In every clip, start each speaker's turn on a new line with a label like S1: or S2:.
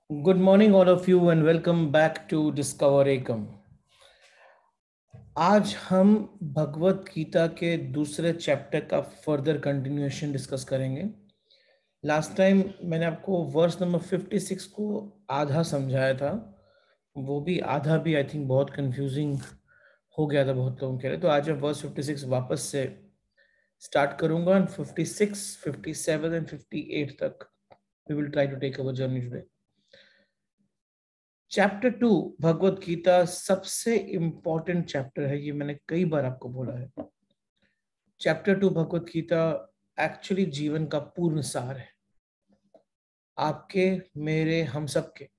S1: Good morning, all of you, and welcome back to Discover Ekam. आज हम भगवत गीता के दूसरे चैप्टर का फर्दर कंटिन्यूएशन डिस्कस करेंगे। लास्ट टाइम मैंने आपको वर्स नंबर 56 को आधा समझाया था, वो भी आधा भी आई थिंक बहुत कंफ्यूजिंग हो गया था बहुत लोगों के लिए। तो आज मैं वर्स 56 वापस से स्टार्ट करूंगा एंड 56, 57 एंड 58 तक we will try to take our journey today. Chapter 2 Bhagavad Gita सबसे इंपॉर्टेंट चैप्टर है, ये मैंने कई बार आपको बोला है। चैप्टर 2 भगवत गीता एक्चुअली जीवन का पूर्ण सार है, आपके, मेरे, हम सबके।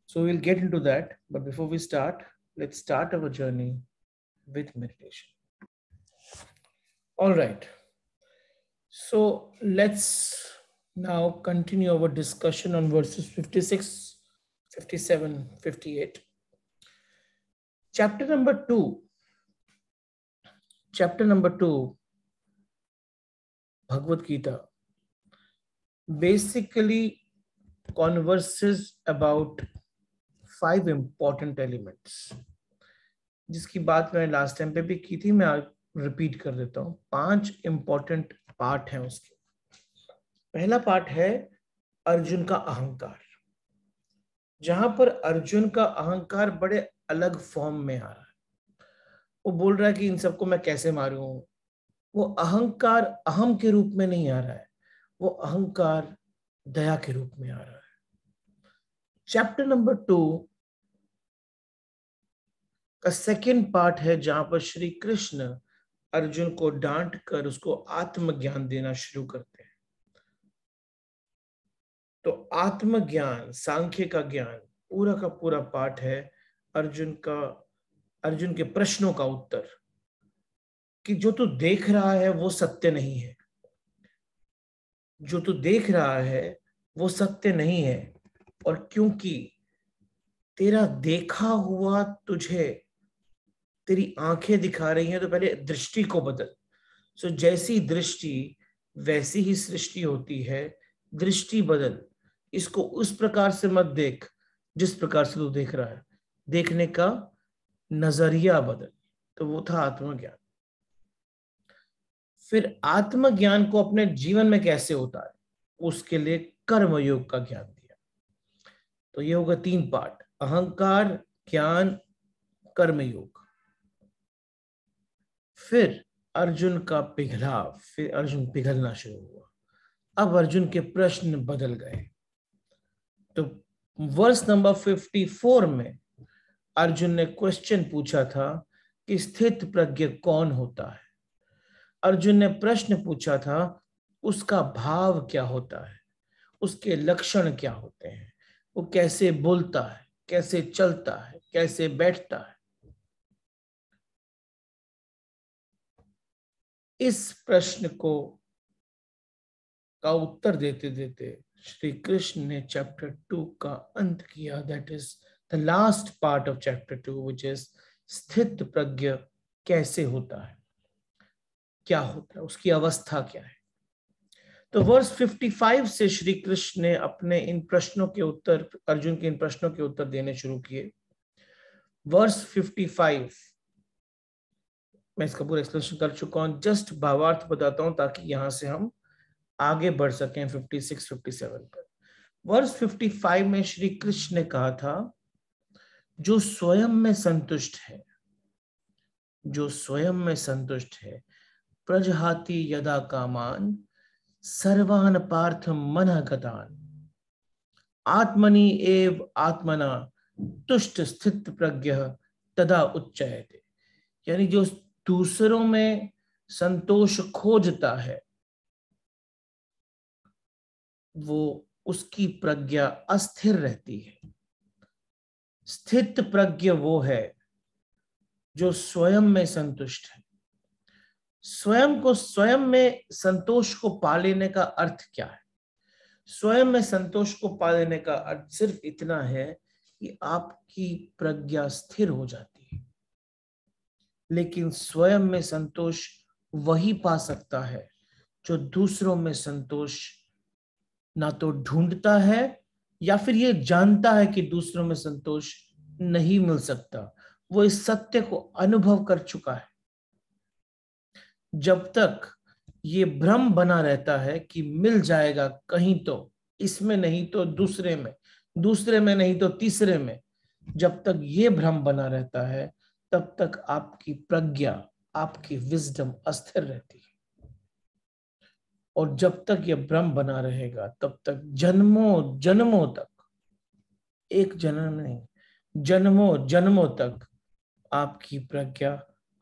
S1: So will get into that, but before we start, let's start our journey with meditation. All right, so let's now continue our discussion on verses 56, 57, 58. Chapter number 2 Bhagavad Gita basically converses about 5 important elements, जिसकी बात मैंने last time पे भी की थी, मैं repeat कर देता हूँ। 5 इंपॉर्टेंट पार्ट हैं उसके। पहला पार्ट है अर्जुन का अहंकार, जहां पर अर्जुन का अहंकार बड़े अलग फॉर्म में आ रहा है। वो बोल रहा है कि इन सबको मैं कैसे मारूं। वो अहंकार अहम के रूप में नहीं आ रहा है, वो अहंकार दया के रूप में आ रहा है। चैप्टर नंबर 2 का सेकेंड पार्ट है, जहां पर श्री कृष्ण अर्जुन को डांट कर उसको आत्मज्ञान देना शुरू करते हैं। तो आत्मज्ञान, सांख्य का ज्ञान, पूरा का पूरा पाठ है अर्जुन के प्रश्नों का उत्तर, कि जो तू देख रहा है वो सत्य नहीं है, जो तू देख रहा है वो सत्य नहीं है, और क्योंकि तेरा देखा हुआ तुझे तेरी आंखें दिखा रही हैं, तो पहले दृष्टि को बदल। सो जैसी दृष्टि वैसी ही सृष्टि होती है, दृष्टि बदल। इसको उस प्रकार से मत देख जिस प्रकार से तू देख रहा है, देखने का नजरिया बदल। तो वो था आत्मज्ञान। फिर आत्मज्ञान को अपने जीवन में कैसे उतारे, उसके लिए कर्मयोग का ज्ञान दिया। तो ये होगा 3 पार्ट, अहंकार, ज्ञान, कर्मयोग। फिर अर्जुन का पिघलाव, फिर अर्जुन पिघलना शुरू हुआ। अब अर्जुन के प्रश्न बदल गए। तो वर्स नंबर 54 में अर्जुन ने क्वेश्चन पूछा था कि स्थित प्रज्ञ कौन होता है। अर्जुन ने प्रश्न पूछा था उसका भाव क्या होता है, उसके लक्षण क्या होते हैं, वो कैसे बोलता है, कैसे चलता है, कैसे बैठता है। इस प्रश्न का उत्तर देते देते श्री कृष्ण ने चैप्टर 2 का अंत किया। That is the last part of chapter 2, which is स्थित प्रज्ञ कैसे होता है, क्या होता है, उसकी अवस्था क्या है। तो वर्स 55 से श्री कृष्ण ने अपने इन प्रश्नों के उत्तर, अर्जुन के इन प्रश्नों के उत्तर देने शुरू किए। वर्स 55 मैं इसका पूरा एक्सप्लेनेशन कर चुका हूं, जस्ट भावार्थ बताता हूं ताकि यहां से हम आगे बढ़ सकें 56, 57 पर। वर्स 55 में श्री कृष्ण ने कहा था, जो स्वयं में संतुष्ट है, जो स्वयं में संतुष्ट है, प्रजहाति यदा कामान सर्वान पार्थ मनः गतान आत्मनि एव आत्मना तुष्ट स्थित प्रज्ञ तदा उच्चयते। यानी जो दूसरों में संतोष खोजता है, वो उसकी प्रज्ञा अस्थिर रहती है। स्थित प्रज्ञ वो है जो स्वयं में संतुष्ट है। स्वयं में संतोष को पा लेने का अर्थ क्या है? स्वयं में संतोष को पा लेने का अर्थ सिर्फ इतना है कि आपकी प्रज्ञा स्थिर हो जाती है। लेकिन स्वयं में संतोष वही पा सकता है जो दूसरों में संतोष ना तो ढूंढता है या फिर ये जानता है कि दूसरों में संतोष नहीं मिल सकता, वो इस सत्य को अनुभव कर चुका है। जब तक ये भ्रम बना रहता है कि मिल जाएगा कहीं तो इसमें नहीं तो दूसरे में, दूसरे में नहीं तो तीसरे में, जब तक ये भ्रम बना रहता है तब तक आपकी प्रज्ञा, आपकी विजडम अस्थिर रहती है। और जब तक ये भ्रम बना रहेगा तब तक जन्मों जन्मों तक, एक जन्म नहीं, जन्मों जन्मों तक आपकी प्रज्ञा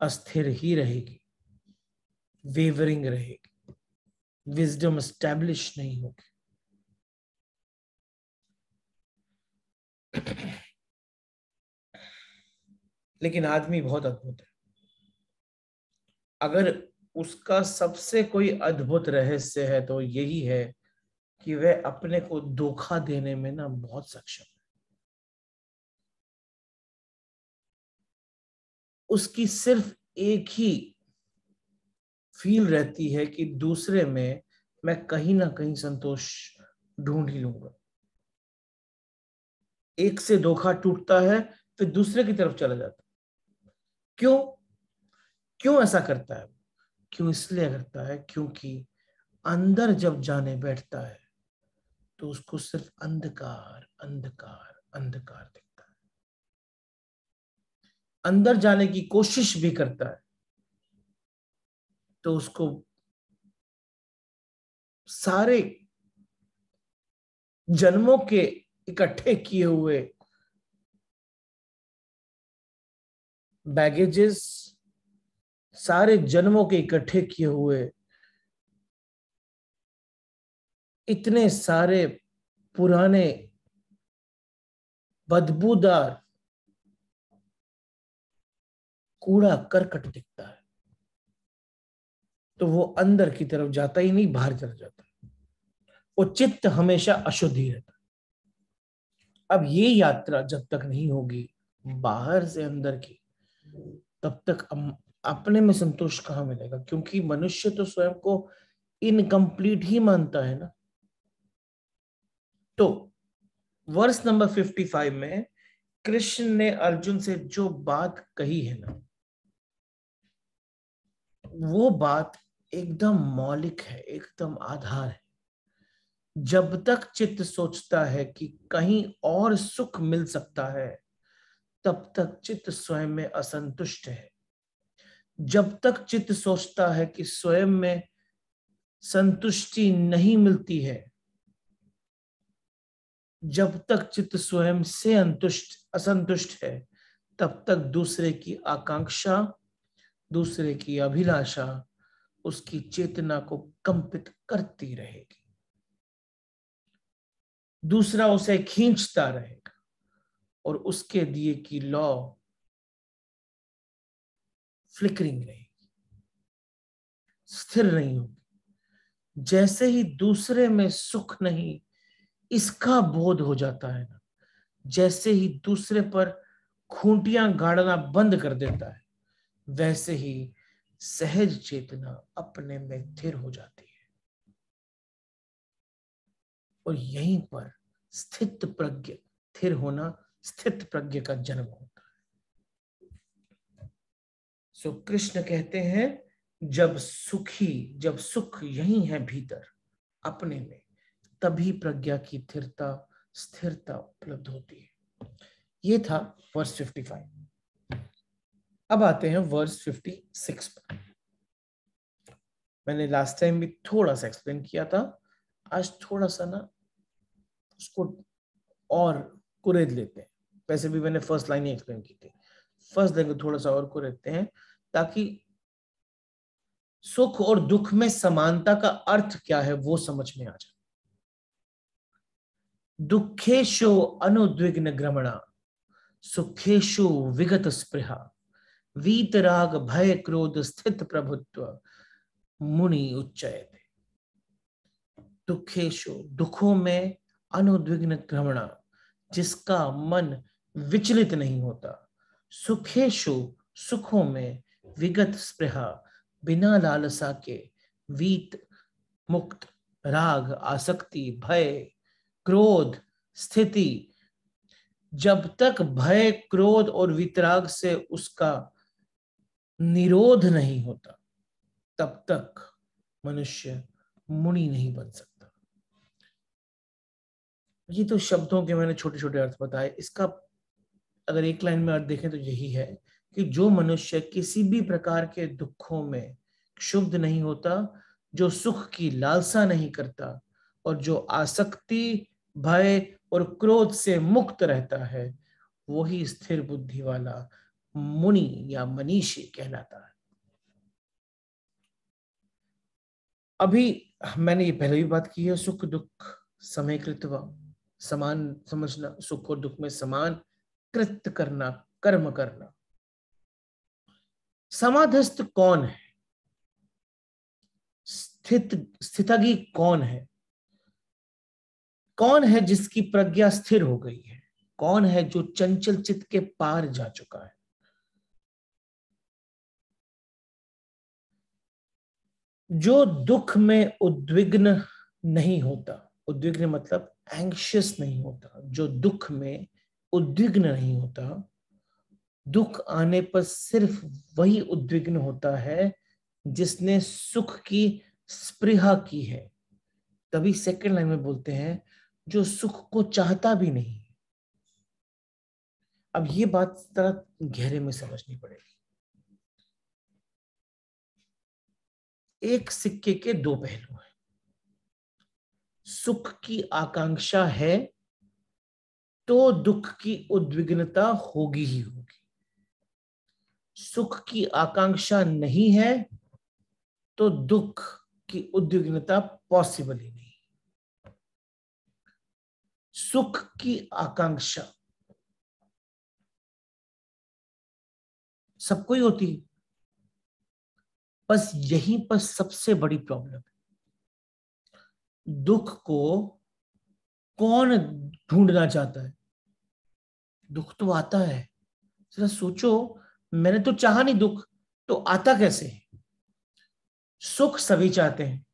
S1: अस्थिर ही रहेगी, वेवरिंग रहेगी, विजडम एस्टैब्लिश नहीं होगी। लेकिन आदमी बहुत अद्भुत है। अगर उसका सबसे कोई अद्भुत रहस्य है तो यही है कि वह अपने को धोखा देने में ना बहुत सक्षम है। उसकी सिर्फ एक ही फील रहती है कि दूसरे में मैं कहीं ना कहीं संतोष ढूंढ ही लूंगा। एक से धोखा टूटता है फिर दूसरे की तरफ चला जाता है। क्यों? क्यों ऐसा करता है? क्यों इसलिए करता है क्योंकि अंदर जब जाने बैठता है तो उसको सिर्फ अंधकार अंधकार अंधकार दिखता है। अंदर जाने की कोशिश भी करता है तो उसको सारे जन्मों के इकट्ठे किए हुए बैगेजेस, सारे जन्मों के इकट्ठे किए हुए इतने सारे पुराने बदबूदार कूड़ा करकट दिखता है। तो वो अंदर की तरफ जाता ही नहीं, बाहर चला जाता है। वो चित्त हमेशा अशुद्ध ही रहता है। अब ये यात्रा जब तक नहीं होगी बाहर से अंदर की, तब तक अपने में संतोष कहाँ मिलेगा? क्योंकि मनुष्य तो स्वयं को इनकम्प्लीट ही मानता है ना। तो वर्स नंबर 55 में कृष्ण ने अर्जुन से जो बात कही है ना, वो बात एकदम मौलिक है, एकदम आधार है। जब तक चित्त सोचता है कि कहीं और सुख मिल सकता है तब तक चित्त स्वयं में असंतुष्ट है। जब तक चित्त सोचता है कि स्वयं में संतुष्टि नहीं मिलती है, जब तक चित्त स्वयं से असंतुष्ट है, तब तक दूसरे की आकांक्षा, दूसरे की अभिलाषा उसकी चेतना को कंपित करती रहेगी। दूसरा उसे खींचता रहेगा और उसके दिए की लौ फ्लिकरिंग रहेगी, स्थिर नहीं होगी। जैसे ही दूसरे में सुख नहीं इसका बोध हो जाता है ना, जैसे ही दूसरे पर खूंटियां गाड़ना बंद कर देता है, वैसे ही सहज चेतना अपने में स्थिर हो जाती है। और यहीं पर स्थित प्रज्ञ, स्थिर होना, स्थित प्रज्ञ का जन्म होता है। सो कृष्ण कहते हैं जब सुख यही है भीतर अपने में, तभी प्रज्ञा की स्थिरता उपलब्ध होती है। ये था वर्स 55। अब आते हैं वर्स 56 पर। मैंने लास्ट टाइम भी थोड़ा सा एक्सप्लेन किया था, आज थोड़ा सा ना उसको और कुरेद लेते हैं। वैसे भी मैंने फर्स्ट लाइन ही एक्सप्लेन की थी, फर्स्ट लाइन को थोड़ा सा और कुरेदते हैं ताकि सुख और दुख में समानता का अर्थ क्या है वो समझ में आ जाए। दुखेशु अनुद्विग्न ग्रमणा, सुखेशु विगत स्पृहा, वीतराग भय क्रोध स्थित प्रभुत्व मुनि उच्चयते। दुखेशु, दुखों में, अनुद्विग्न ग्रमणा, जिसका मन विचलित नहीं होता, सुखेशु, सुखों में, विगत स्पृहा, बिना लालसा के, वीत, मुक्त, राग, आसक्ति, भय, क्रोध, स्थिति, जब तक भय, क्रोध और वितराग से उसका निरोध नहीं होता, तब तक मनुष्य मुनि नहीं बन सकता। ये तो शब्दों के मैंने छोटे छोटे अर्थ बताए। इसका अगर एक लाइन में अर्थ देखें तो यही है कि जो मनुष्य किसी भी प्रकार के दुखों में क्षुब्ध नहीं होता, जो सुख की लालसा नहीं करता और जो आसक्ति, भय और क्रोध से मुक्त रहता है, वही स्थिर बुद्धि वाला मुनि या मनीषी कहलाता है। अभी मैंने ये पहले भी बात की है, सुख दुख समयकृत्वा, समान समझना, सुख और दुख में समान कृत्य करना, कर्म करना। समाधस्थ कौन है? स्थितगी कौन है? कौन है जिसकी प्रज्ञा स्थिर हो गई है? कौन है जो चंचल चित्त के पार जा चुका है? जो दुख में उद्विग्न नहीं होता, उद्विग्न मतलब एंग्शियस नहीं होता, जो दुख में उद्विग्न नहीं होता। दुख आने पर सिर्फ वही उद्विग्न होता है जिसने सुख की स्पृहा की है। तभी सेकंड लाइन में बोलते हैं जो सुख को चाहता भी नहीं। अब ये बात तरह गहरे में समझनी पड़ेगी। एक सिक्के के दो पहलू हैं। सुख की आकांक्षा है तो दुख की उद्विग्नता होगी ही होगी। सुख की आकांक्षा नहीं है तो दुख की उद्विग्नता पॉसिबल ही नहीं। सुख की आकांक्षा सबको ही होती है, बस यहीं पर सबसे बड़ी प्रॉब्लम है। दुख को कौन ढूंढना चाहता है? दुख तो आता है। जरा सोचो, मैंने तो चाहा नहीं दुख, तो आता कैसे? सुख सभी चाहते हैं,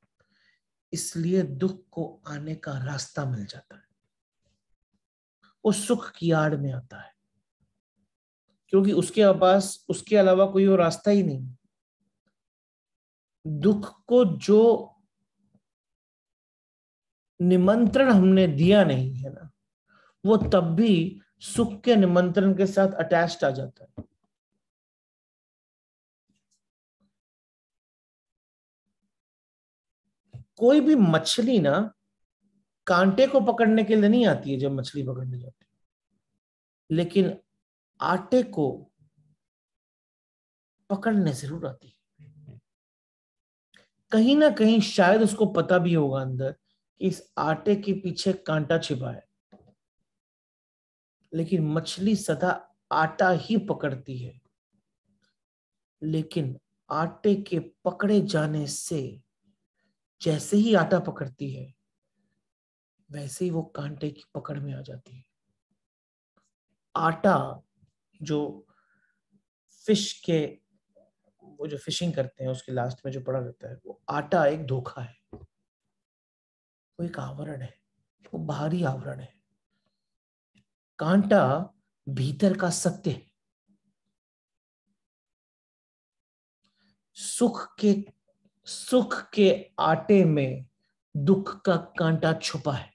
S1: इसलिए दुख को आने का रास्ता मिल जाता है। वो सुख की आड़ में आता है क्योंकि उसके पास उसके अलावा कोई और रास्ता ही नहीं। दुख को जो निमंत्रण हमने दिया नहीं है ना, वो तब भी सुख के निमंत्रण के साथ अटैच्ड आ जाता है। कोई भी मछली ना कांटे को पकड़ने के लिए नहीं आती है जब मछली पकड़ने जाती है, लेकिन आटे को पकड़ने जरूर आती है। कहीं ना कहीं शायद उसको पता भी होगा अंदर कि इस आटे के पीछे कांटा छिपा है, लेकिन मछली सदा आटा ही पकड़ती है। लेकिन आटे के पकड़े जाने से जैसे ही आटा पकड़ती है, वैसे ही वो कांटे की पकड़ में आ जाती है। आटा जो फिश के, वो जो फिशिंग करते हैं उसके लास्ट में जो पड़ा रहता है, वो आटा एक धोखा है, वो एक आवरण है, वो बाहरी आवरण है। कांटा भीतर का सत्य है। सुख के आटे में दुख का कांटा छुपा है।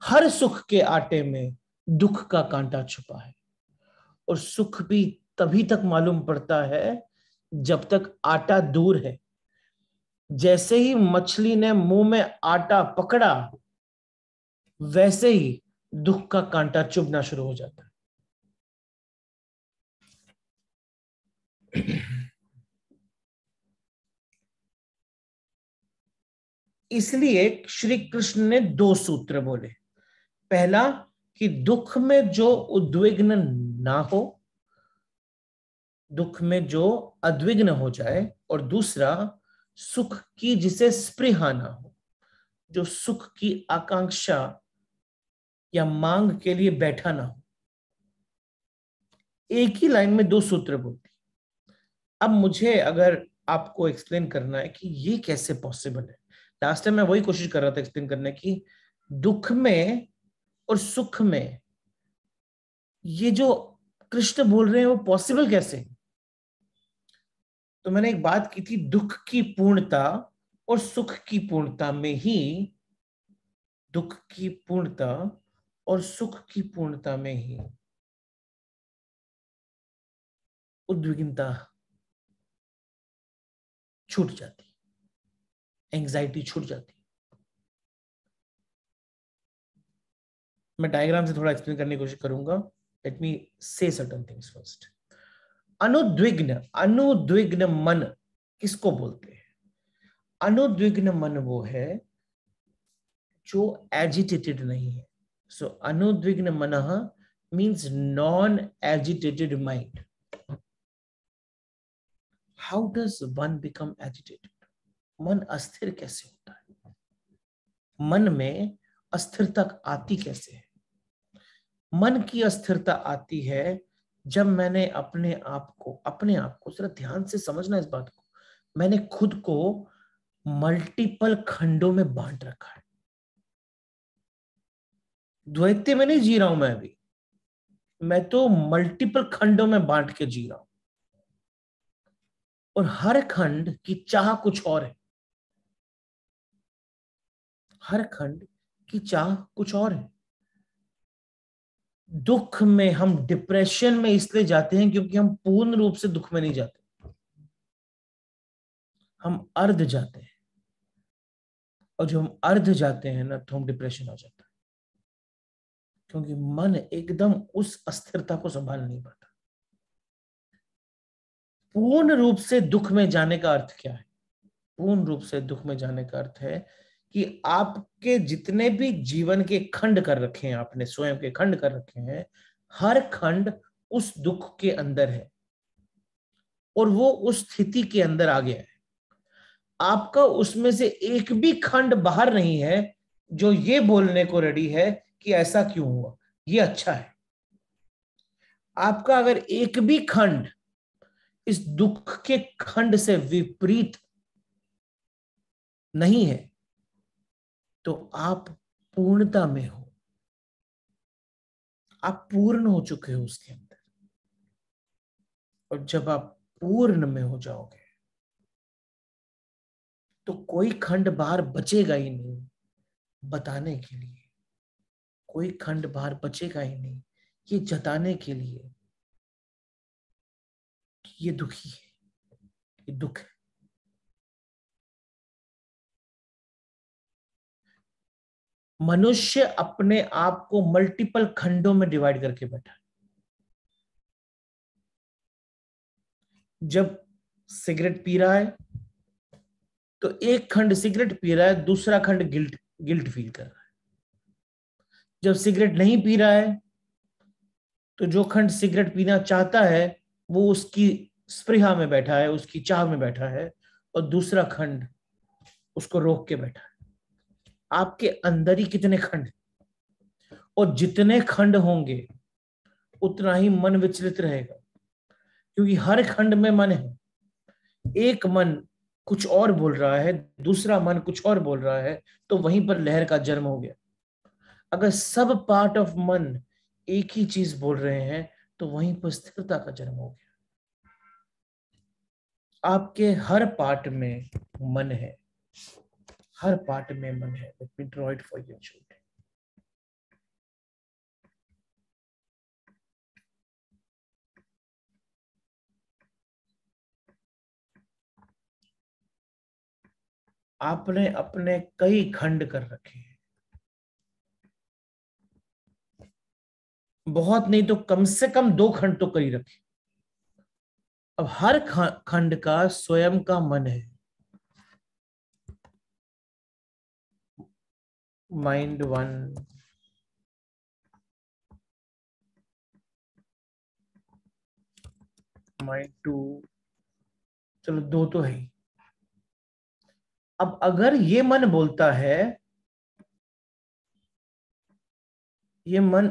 S1: हर सुख के आटे में दुख का कांटा छुपा है। और सुख भी तभी तक मालूम पड़ता है जब तक आटा दूर है। जैसे ही मछली ने मुंह में आटा पकड़ा, वैसे ही दुख का कांटा चुभना शुरू हो जाता है। इसलिए श्री कृष्ण ने दो सूत्र बोले। पहला कि दुख में जो उद्विग्न ना हो, दुख में जो अद्विग्न हो जाए, और दूसरा सुख की जिसे स्पृहा ना हो, जो सुख की आकांक्षा या मांग के लिए बैठा ना हो। एक ही लाइन में दो सूत्र बोलती। अब मुझे अगर आपको एक्सप्लेन करना है कि ये कैसे पॉसिबल है, लास्ट टाइम मैं वही कोशिश कर रहा था एक्सप्लेन करने की दुख में और सुख में ये जो कृष्ण बोल रहे हैं वो पॉसिबल कैसे? तो मैंने एक बात की थी, दुख की पूर्णता और सुख की पूर्णता में ही, दुख की पूर्णता और सुख की पूर्णता में ही उद्विग्नता छूट जाती, एंग्जाइटी छूट जाती। मैं डायग्राम से थोड़ा एक्सप्लेन करने की कोशिश करूंगा। लेट मी से सर्टेन थिंग्स फर्स्ट। अनुद्विग्न, अनुद्विग्न मन किसको बोलते हैं? अनुद्विग्न मन वो है जो एजिटेटेड नहीं है। सो अनुद्विग्न मनः means non agitated mind. How does one become agitated? मन अस्थिर कैसे होता है? मन में अस्थिरता आती कैसे है? मन की अस्थिरता आती है जब मैंने अपने आप को जरा ध्यान से समझना इस बात को, मैंने खुद को मल्टीपल खंडों में बांट रखा है। द्वैत में नहीं जी रहा हूं मैं अभी, मैं तो मल्टीपल खंडों में बांट के जी रहा हूं, और हर खंड की चाह कुछ और है। हर खंड की चाह कुछ और है। दुख में हम डिप्रेशन में इसलिए जाते हैं क्योंकि हम पूर्ण रूप से दुख में नहीं जाते, हम अर्ध जाते हैं। और जब हम अर्ध जाते हैं ना, तो हम डिप्रेशन आ जाता है, क्योंकि मन एकदम उस अस्थिरता को संभाल नहीं पाता। पूर्ण रूप से दुख में जाने का अर्थ क्या है? पूर्ण रूप से दुख में जाने का अर्थ है कि आपके जितने भी जीवन के खंड कर रखे हैं, आपने स्वयं के खंड कर रखे हैं, हर खंड उस दुख के अंदर है और वो उस स्थिति के अंदर आ गया है। आपका उसमें से एक भी खंड बाहर नहीं है जो ये बोलने को रेडी है कि ऐसा क्यों हुआ, ये अच्छा है। आपका अगर एक भी खंड इस दुख के खंड से विपरीत नहीं है, तो आप पूर्णता में हो, आप पूर्ण हो चुके हो उसके अंदर। और जब आप पूर्ण में हो जाओगे तो कोई खंड बाहर बचेगा ही नहीं बताने के लिए, कोई खंड बाहर बचेगा ही नहीं ये जताने के लिए कि ये दुखी है, ये दुख है। मनुष्य अपने आप को मल्टीपल खंडों में डिवाइड करके बैठा है। जब सिगरेट पी रहा है तो एक खंड सिगरेट पी रहा है, दूसरा खंड गिल्ट गिल्ट फील कर रहा है। जब सिगरेट नहीं पी रहा है तो जो खंड सिगरेट पीना चाहता है वो उसकी स्पृहा में बैठा है, उसकी चाह में बैठा है, और दूसरा खंड उसको रोक के बैठा है। आपके अंदर ही कितने खंड, और जितने खंड होंगे उतना ही मन विचलित रहेगा, क्योंकि हर खंड में मन है। एक मन कुछ और बोल रहा है, दूसरा मन कुछ और बोल रहा है, तो वहीं पर लहर का जन्म हो गया। अगर सब पार्ट ऑफ मन एक ही चीज बोल रहे हैं तो वहीं पर स्थिरता का जन्म हो गया। आपके हर पार्ट में मन है, हर पार्ट में मन है। Let me draw it for your children. आपने अपने कई खंड कर रखे हैं, बहुत नहीं तो कम से कम 2 खंड तो कर ही रखे। अब हर खंड का स्वयं का मन है। माइंड 1, माइंड 2, चलो 2 तो है ही। अब अगर ये मन बोलता है, ये मन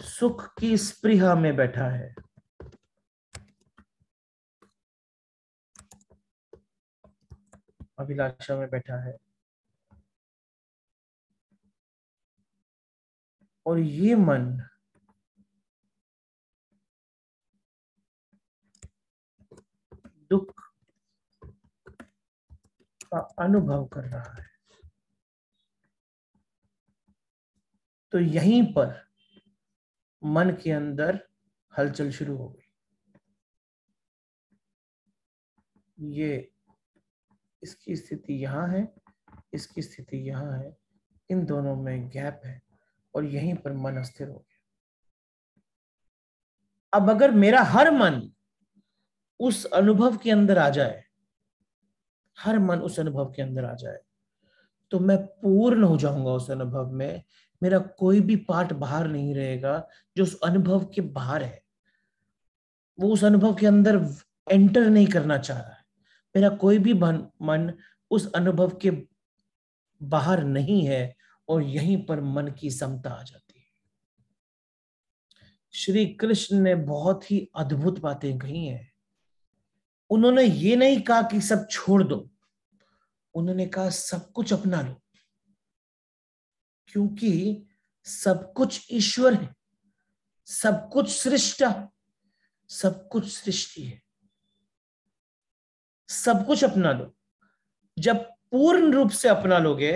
S1: सुख की स्पृहा में बैठा है, अभिलाषा में बैठा है, और ये मन दुख का अनुभव कर रहा है, तो यहीं पर मन के अंदर हलचल शुरू हो गई। ये इसकी स्थिति यहां है, इसकी स्थिति यहां है, इन दोनों में गैप है और यहीं पर मन अस्थिर हो गया। अब अगर मेरा हर मन उस अनुभव के अंदर आ जाए, हर मन उस अनुभव के अंदर आ जाए, तो मैं पूर्ण हो जाऊंगा उस अनुभव में। मेरा कोई भी पार्ट बाहर नहीं रहेगा जो उस अनुभव के बाहर है, वो उस अनुभव के अंदर एंटर नहीं करना चाह रहा है। मेरा कोई भी मन उस अनुभव के बाहर नहीं है और यहीं पर मन की समता आ जाती है। श्री कृष्ण ने बहुत ही अद्भुत बातें कही हैं। उन्होंने ये नहीं कहा कि सब छोड़ दो, उन्होंने कहा सब कुछ अपना लो, क्योंकि सब कुछ ईश्वर है, सब कुछ सृष्टा, सब कुछ सृष्टि है। सब कुछ अपना लो। जब पूर्ण रूप से अपना लोगे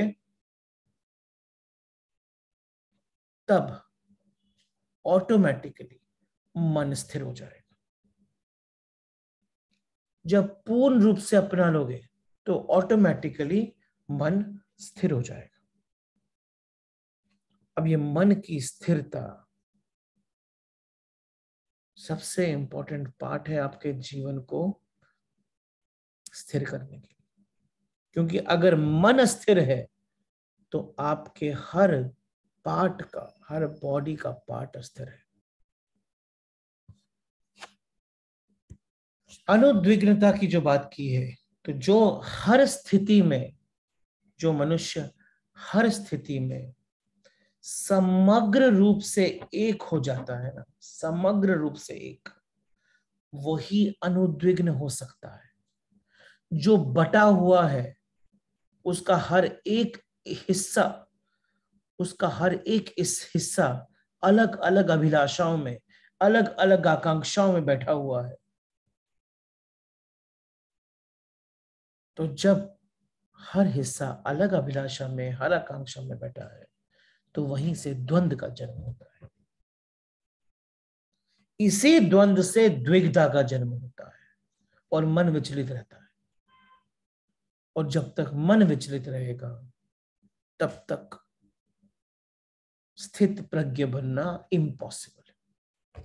S1: तब ऑटोमेटिकली मन स्थिर हो जाएगा। जब पूर्ण रूप से अपना लोगे तो ऑटोमेटिकली मन स्थिर हो जाएगा। अब ये मन की स्थिरता सबसे इंपॉर्टेंट पार्ट है आपके जीवन को स्थिर करने के लिए, क्योंकि अगर मन स्थिर है तो आपके हर पार्ट का, हर बॉडी का पार्ट स्थिर है। अनुद्विग्नता की जो बात की है, तो जो हर स्थिति में, जो मनुष्य हर स्थिति में समग्र रूप से एक हो जाता है ना, समग्र रूप से एक, वही अनुद्विग्न हो सकता है। जो बटा हुआ है उसका हर एक हिस्सा, उसका हर एक इस हिस्सा अलग अलग अभिलाषाओं में, अलग अलग आकांक्षाओं में बैठा हुआ है। तो जब हर हिस्सा अलग अभिलाषा में, हर आकांक्षा में बैठा है, तो वहीं से द्वंद्व का जन्म होता है। इसी द्वंद्व से द्विग्धा का जन्म होता है और मन विचलित रहता है। और जब तक मन विचलित रहेगा तब तक स्थित प्रज्ञ बनना इम्पॉसिबल है।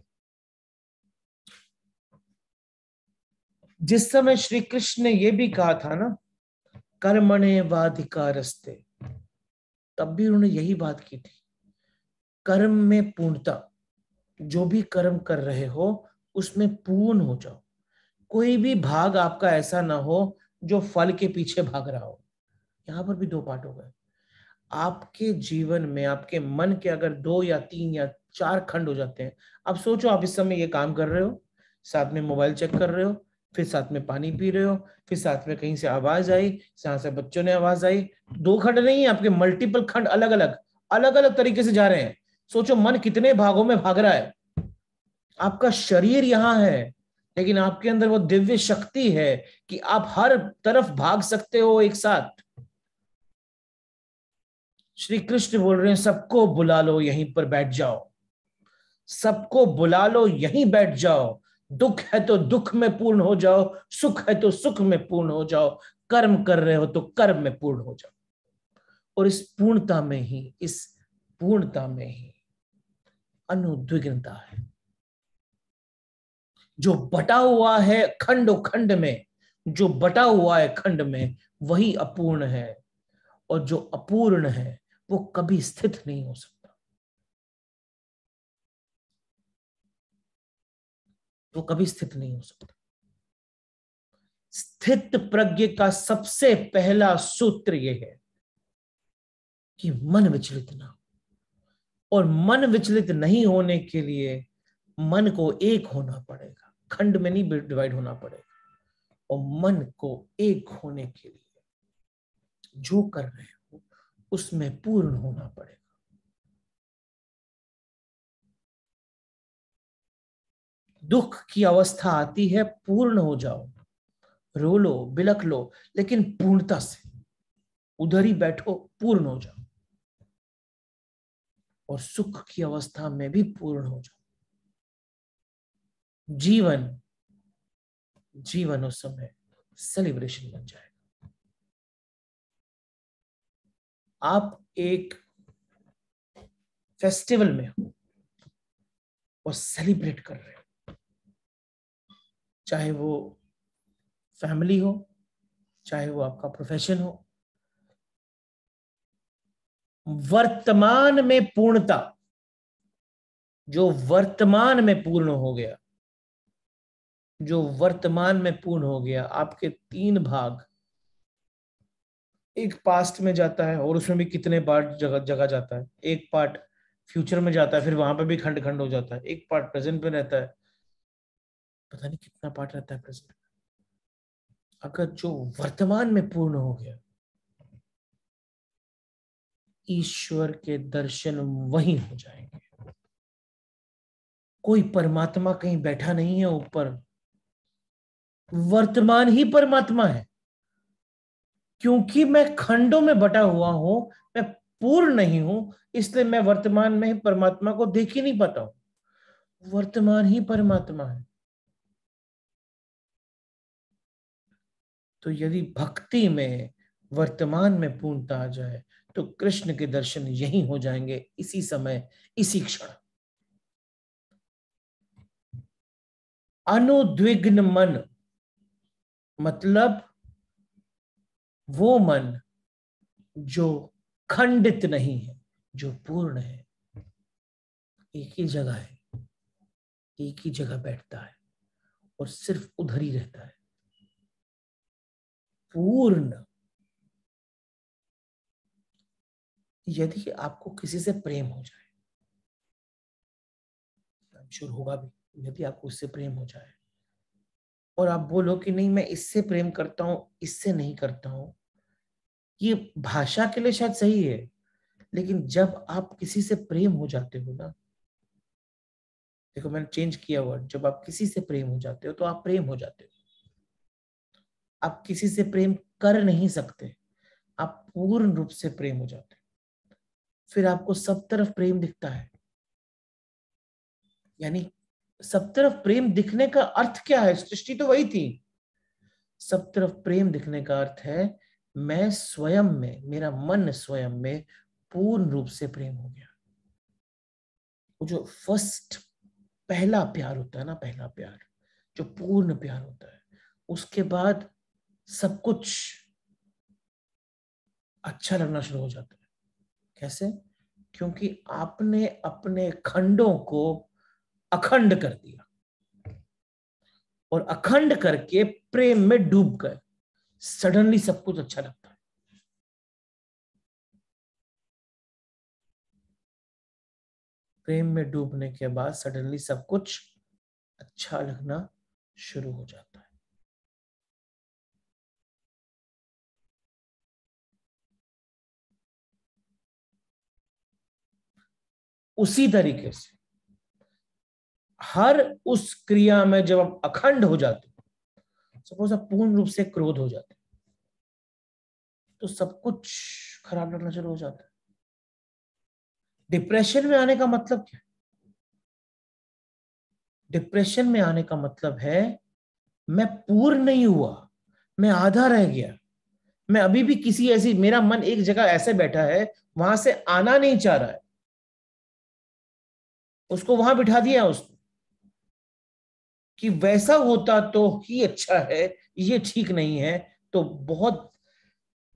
S1: जिस समय श्री कृष्ण ने यह भी कहा था ना, कर्मणे वाधिकारस्ते, तब भी उन्होंने यही बात की थी। कर्म में पूर्णता, जो भी कर्म कर रहे हो उसमें पूर्ण हो जाओ। कोई भी भाग आपका ऐसा ना हो जो फल के पीछे भाग रहा हो। यहां पर भी दो पार्ट हो गए। आपके जीवन में आपके मन के अगर 2 या 3 या 4 खंड हो जाते हैं, अब सोचो आप इस समय ये काम कर रहे हो, साथ में मोबाइल चेक कर रहे हो, फिर साथ में पानी पी रहे हो, फिर साथ में कहीं से आवाज आई, जहां से बच्चों ने आवाज आई। 2 खंड नहीं है आपके, मल्टीपल खंड अलग अलग, अलग अलग तरीके से जा रहे हैं। सोचो मन कितने भागों में भाग रहा है। आपका शरीर यहां है, लेकिन आपके अंदर वो दिव्य शक्ति है कि आप हर तरफ भाग सकते हो एक साथ। श्री कृष्ण बोल रहे हैं सबको बुला लो, यहीं पर बैठ जाओ, सबको बुला लो, यहीं बैठ जाओ। दुख है तो दुख में पूर्ण हो जाओ, सुख है तो सुख में पूर्ण हो जाओ, कर्म कर रहे हो तो कर्म में पूर्ण हो जाओ। और इस पूर्णता में ही, इस पूर्णता में ही अनुद्विग्नता है। जो बटा हुआ है खंड खंड में, जो बटा हुआ है खंड में, वही अपूर्ण है। और जो अपूर्ण है वो कभी स्थित नहीं हो सकता, वो कभी स्थित नहीं हो सकता। स्थित प्रज्ञ का सबसे पहला सूत्र यह है कि मन विचलित ना हो। और मन विचलित नहीं होने के लिए मन को एक होना पड़ेगा, खंड में नहीं डिवाइड होना पड़ेगा। और मन को एक होने के लिए जो कर रहे हो उसमें पूर्ण होना पड़ेगा। दुख की अवस्था आती है, पूर्ण हो जाओ, रो लो, बिलख लो, लेकिन पूर्णता से, उधर ही बैठो, पूर्ण हो जाओ। और सुख की अवस्था में भी पूर्ण हो जाओ। जीवन जीवन उस समय सेलिब्रेशन बन जाएगा। आप एक फेस्टिवल में हो और सेलिब्रेट कर रहे हो, चाहे वो फैमिली हो, चाहे वो आपका प्रोफेशन हो। वर्तमान में पूर्णता, जो वर्तमान में पूर्ण हो गया, जो वर्तमान में पूर्ण हो गया, आपके 3 भाग, एक पास्ट में जाता है और उसमें भी कितने पार्ट जगह जगह जाता है, एक पार्ट फ्यूचर में जाता है, फिर वहां पर भी खंड खंड हो जाता है, एक पार्ट प्रेजेंट में रहता है, पता नहीं कितना पार्ट रहता है प्रेजेंट। अगर जो वर्तमान में पूर्ण हो गया, ईश्वर के दर्शन वही हो जाएंगे। कोई परमात्मा कहीं बैठा नहीं है ऊपर, वर्तमान ही परमात्मा है। क्योंकि मैं खंडों में बटा हुआ हूं, मैं पूर्ण नहीं हूं, इसलिए मैं वर्तमान में ही परमात्मा को देख ही नहीं पाता हूं। वर्तमान ही परमात्मा है। तो यदि भक्ति में वर्तमान में पूर्णता आ जाए तो कृष्ण के दर्शन यही हो जाएंगे, इसी समय, इसी क्षण। अनुद्विग्न मन मतलब वो मन जो खंडित नहीं है, जो पूर्ण है, एक ही जगह है, एक ही जगह बैठता है और सिर्फ उधर ही रहता है, पूर्ण। यदि आपको किसी से प्रेम हो जाए, श्योर होगा भी, यदि आपको उससे प्रेम हो जाए और आप बोलो कि नहीं मैं इससे प्रेम करता हूं, इससे नहीं करता हूं, ये भाषा के लिए शायद सही है, लेकिन जब आप किसी से प्रेम हो जाते हो ना, देखो मैंने चेंज किया वर्ड, जब आप किसी से प्रेम हो जाते हो तो आप प्रेम हो जाते हो। आप किसी से प्रेम कर नहीं सकते, आप पूर्ण रूप से प्रेम हो जाते हो। फिर आपको सब तरफ प्रेम दिखता है। यानी सब तरफ प्रेम दिखने का अर्थ क्या है? सृष्टि तो वही थी। सब तरफ प्रेम दिखने का अर्थ है मैं स्वयं में, मेरा मन स्वयं में पूर्ण रूप से प्रेम हो गया। वो जो फर्स्ट पहला प्यार होता है ना, पहला प्यार जो पूर्ण प्यार होता है, उसके बाद सब कुछ अच्छा लगना शुरू हो जाता है। कैसे? क्योंकि आपने अपने खंडों को अखंड कर दिया और अखंड करके प्रेम में डूब गए। सडनली सब कुछ अच्छा लगता है। प्रेम में डूबने के बाद सडनली सब कुछ अच्छा लगना शुरू हो जाता है। उसी तरीके से हर उस क्रिया में जब आप अखंड हो जाते हो, सपोज आप पूर्ण रूप से क्रोध हो जाते हो, तो सब कुछ खराब लगना शुरू हो जाता है। डिप्रेशन में आने का मतलब क्या है? डिप्रेशन में आने का मतलब है मैं पूर्ण नहीं हुआ, मैं आधा रह गया। मैं अभी भी किसी ऐसी, मेरा मन एक जगह ऐसे बैठा है, वहां से आना नहीं चाह रहा है, उसको वहां बिठा दिया उसने कि वैसा होता तो ही अच्छा है, ये ठीक नहीं है। तो बहुत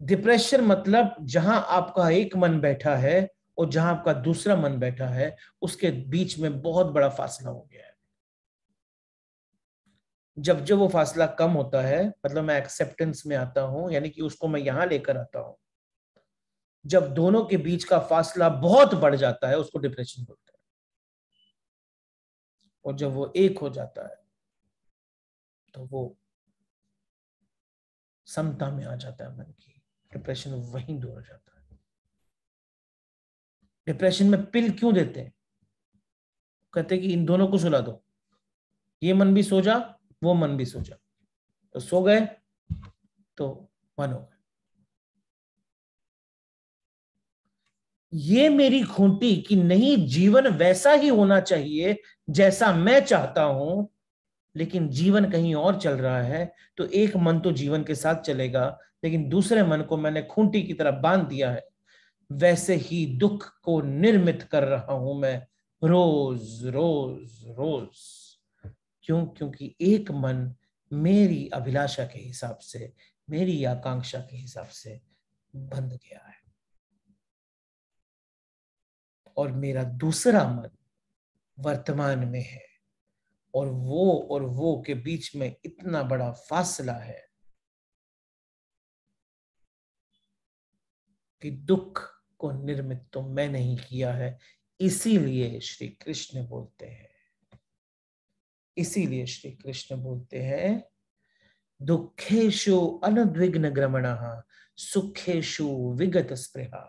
S1: डिप्रेशन मतलब जहां आपका एक मन बैठा है और जहां आपका दूसरा मन बैठा है, उसके बीच में बहुत बड़ा फासला हो गया है। जब जब वो फासला कम होता है, मतलब मैं एक्सेप्टेंस में आता हूं, यानी कि उसको मैं यहां लेकर आता हूं। जब दोनों के बीच का फासला बहुत बढ़ जाता है, उसको डिप्रेशन बोलते हैं। और जब वो एक हो जाता है तो वो समता में आ जाता है मन की, डिप्रेशन वहीं दूर हो जाता है। डिप्रेशन में पिल क्यों देते हैं? कहते हैं कि इन दोनों को सुला दो, ये मन भी सो जा, वो मन भी सो जा, तो सो गए तो मन हो गए। ये मेरी खूंटी कि नहीं, जीवन वैसा ही होना चाहिए जैसा मैं चाहता हूं, लेकिन जीवन कहीं और चल रहा है। तो एक मन तो जीवन के साथ चलेगा, लेकिन दूसरे मन को मैंने खूंटी की तरह बांध दिया है। वैसे ही दुख को निर्मित कर रहा हूं मैं, रोज रोज रोज। क्यों? क्योंकि एक मन मेरी अभिलाषा के हिसाब से, मेरी आकांक्षा के हिसाब से बंध गया है, और मेरा दूसरा मन वर्तमान में है, और वो के बीच में इतना बड़ा फासला है कि दुख को निर्मित तो मैंने ही किया है। इसीलिए श्री कृष्ण बोलते हैं, इसीलिए श्री कृष्ण बोलते हैं, दुखेशु अनुद्विग्न ग्रमणः सुखेशु विगत स्पृहा।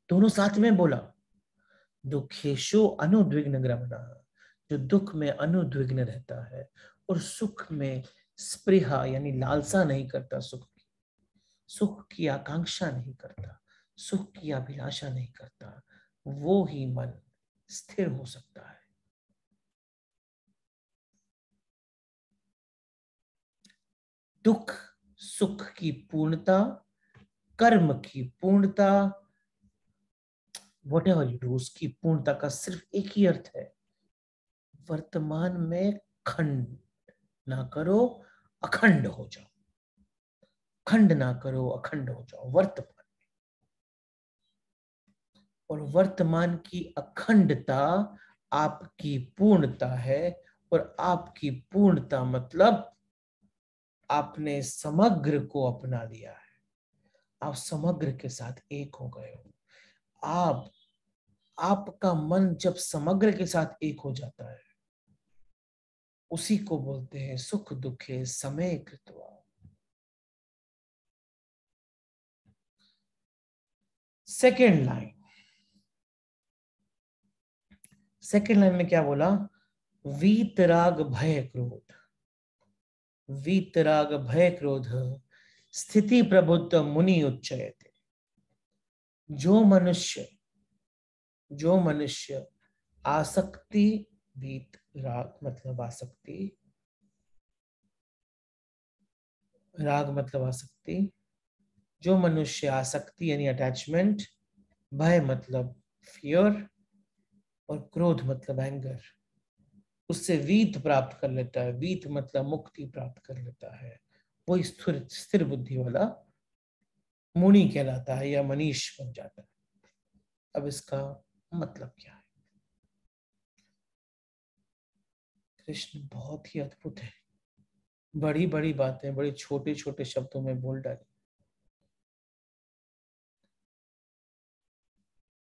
S1: दोनों साथ में बोला, दुखेशु अनुद्विग्न ग्रमणः, जो दुख में अनुद्विग्न रहता है और सुख में स्पृहा यानी लालसा नहीं करता, सुख की आकांक्षा नहीं करता, सुख की अभिलाषा नहीं करता, वो ही मन स्थिर हो सकता है। दुख सुख की पूर्णता, कर्म की पूर्णता, वट एवर यू डू, उसकी पूर्णता का सिर्फ एक ही अर्थ है, वर्तमान में खंड ना करो, अखंड हो जाओ। खंड ना करो, अखंड हो जाओ वर्तमान। और वर्तमान की अखंडता आपकी पूर्णता है, और आपकी पूर्णता मतलब आपने समग्र को अपना लिया है, आप समग्र के साथ एक हो गए हो। आप आपका मन जब समग्र के साथ एक हो जाता है, उसी को बोलते हैं सुख दुखे समय कृत्वा। सेकेंड लाइन, सेकेंड लाइन में क्या बोला? वीतराग भय क्रोध, वीतराग भय क्रोध स्थिति प्रबुद्ध मुनि उच्चयते। जो मनुष्य, जो मनुष्य आसक्ति, वीत राग मतलब आसक्ति, राग मतलब आसक्ति, जो मनुष्य आसक्ति यानी अटैचमेंट, भय मतलब फियर, और क्रोध मतलब एंगर, उससे वीत प्राप्त कर लेता है। वीत मतलब मुक्ति प्राप्त कर लेता है, वो स्थिर स्थिर बुद्धि वाला मुनि कहलाता है या मनीष बन जाता है। अब इसका मतलब क्या है? कृष्ण बहुत ही अद्भुत है, बड़ी बड़ी बातें बड़े छोटे छोटे शब्दों में बोल डाली।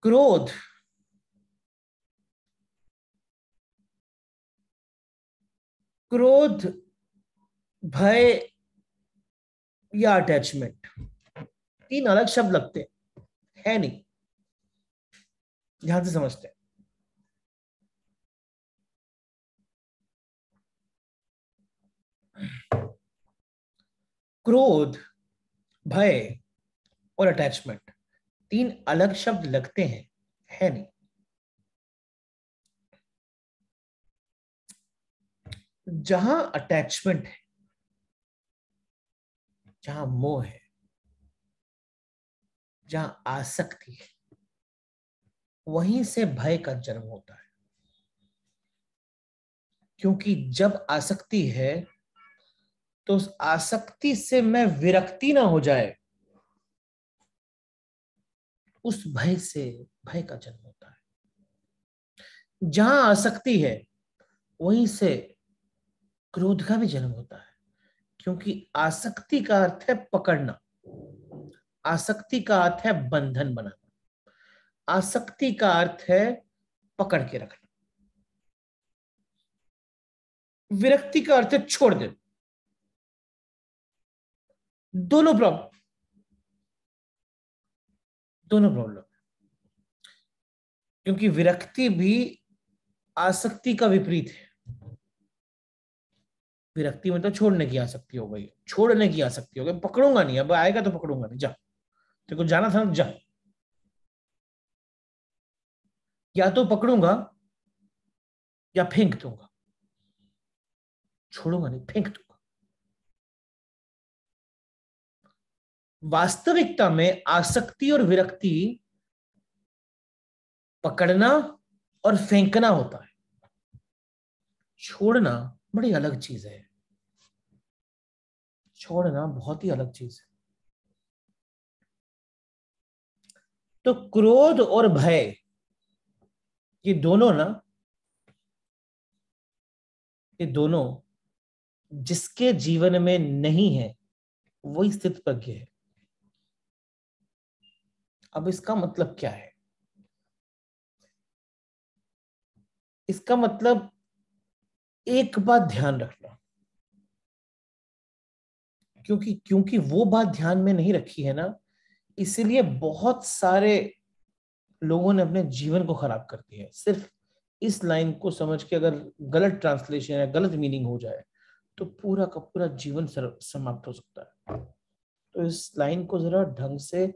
S1: क्रोध, क्रोध, भय या अटैचमेंट, तीन अलग शब्द लगते हैं, है नहीं? ध्यान से समझते हैं। क्रोध, भय और अटैचमेंट तीन अलग शब्द लगते हैं, है नहीं? जहां अटैचमेंट है, जहां मोह है, जहां आसक्ति है, वहीं से भय का जन्म होता है। क्योंकि जब आसक्ति है, तो उस आसक्ति से मैं विरक्ति ना हो जाए, उस भय से भय का जन्म होता है। जहां आसक्ति है, वहीं से क्रोध का भी जन्म होता है। क्योंकि आसक्ति का अर्थ है पकड़ना, आसक्ति का अर्थ है बंधन बनाना, आसक्ति का अर्थ है पकड़ के रखना, विरक्ति का अर्थ है छोड़ देना। दोनों प्रॉब्लम, दोनों प्रॉब्लम। क्योंकि विरक्ति भी आसक्ति का विपरीत है। विरक्ति में तो छोड़ने की आसक्ति हो गई, छोड़ने की आसक्ति हो गई, पकड़ूंगा नहीं, अब आएगा तो पकड़ूंगा नहीं, जा, तेरे को जाना था ना, जा, या तो पकड़ूंगा या फेंक दूंगा, छोड़ूंगा नहीं, फेंक दूंगा। वास्तविकता में आसक्ति और विरक्ति पकड़ना और फेंकना होता है, छोड़ना बड़ी अलग चीज है, छोड़ना बहुत ही अलग चीज है। तो क्रोध और भय, ये दोनों ना, ये दोनों जिसके जीवन में नहीं है वही स्थित प्रज्ञ है। अब इसका मतलब क्या है? इसका मतलब एक बात ध्यान रखना, क्योंकि क्योंकि वो बात ध्यान में नहीं रखी है ना, इसीलिए बहुत सारे लोगों ने अपने जीवन को खराब कर दिया है। सिर्फ इस लाइन को समझ के अगर गलत ट्रांसलेशन या गलत मीनिंग हो जाए तो पूरा का पूरा जीवन समाप्त हो सकता है। तो इस लाइन को जरा ढंग से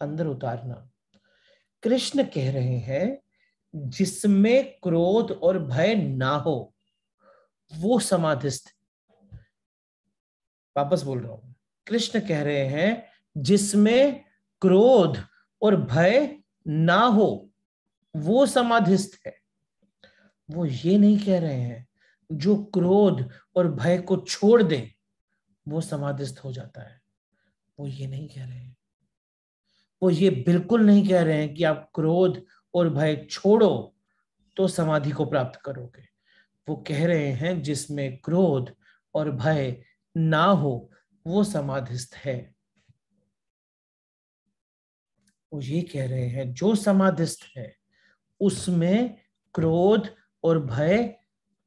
S1: अंदर उतारना। कृष्ण कह रहे हैं जिसमें क्रोध और भय ना हो वो समाधिस्थ। वापस बोल रहा हूं, कृष्ण कह रहे हैं जिसमें क्रोध और भय ना हो वो समाधिस्थ है। वो ये नहीं कह रहे हैं जो क्रोध और भय को छोड़ दे वो समाधिस्थ हो जाता है। वो ये नहीं कह रहे हैं, वो ये बिल्कुल नहीं कह रहे हैं कि आप क्रोध और भय छोड़ो तो समाधि को प्राप्त करोगे। वो कह रहे हैं जिसमें क्रोध और भय ना हो वो समाधिस्थ है। वो ये कह रहे हैं जो समाधिस्थ है उसमें क्रोध और भय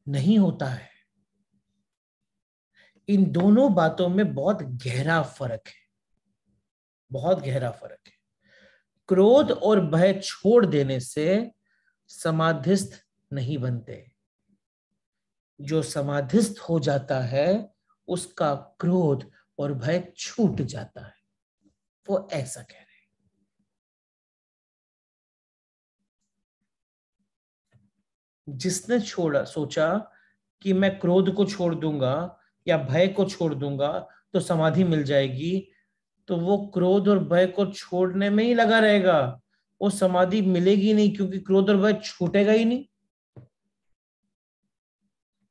S1: नहीं होता है। इन दोनों बातों में बहुत गहरा फर्क है, बहुत गहरा फर्क है। क्रोध और भय छोड़ देने से समाधिस्थ नहीं बनते। जो समाधिस्थ हो जाता है उसका क्रोध और भय छूट जाता है। वो ऐसा कह रहे हैं। जिसने छोड़ा, सोचा कि मैं क्रोध को छोड़ दूंगा या भय को छोड़ दूंगा तो समाधि मिल जाएगी, तो वो क्रोध और भय को छोड़ने में ही लगा रहेगा, वो समाधि मिलेगी नहीं, क्योंकि क्रोध और भय छूटेगा ही नहीं।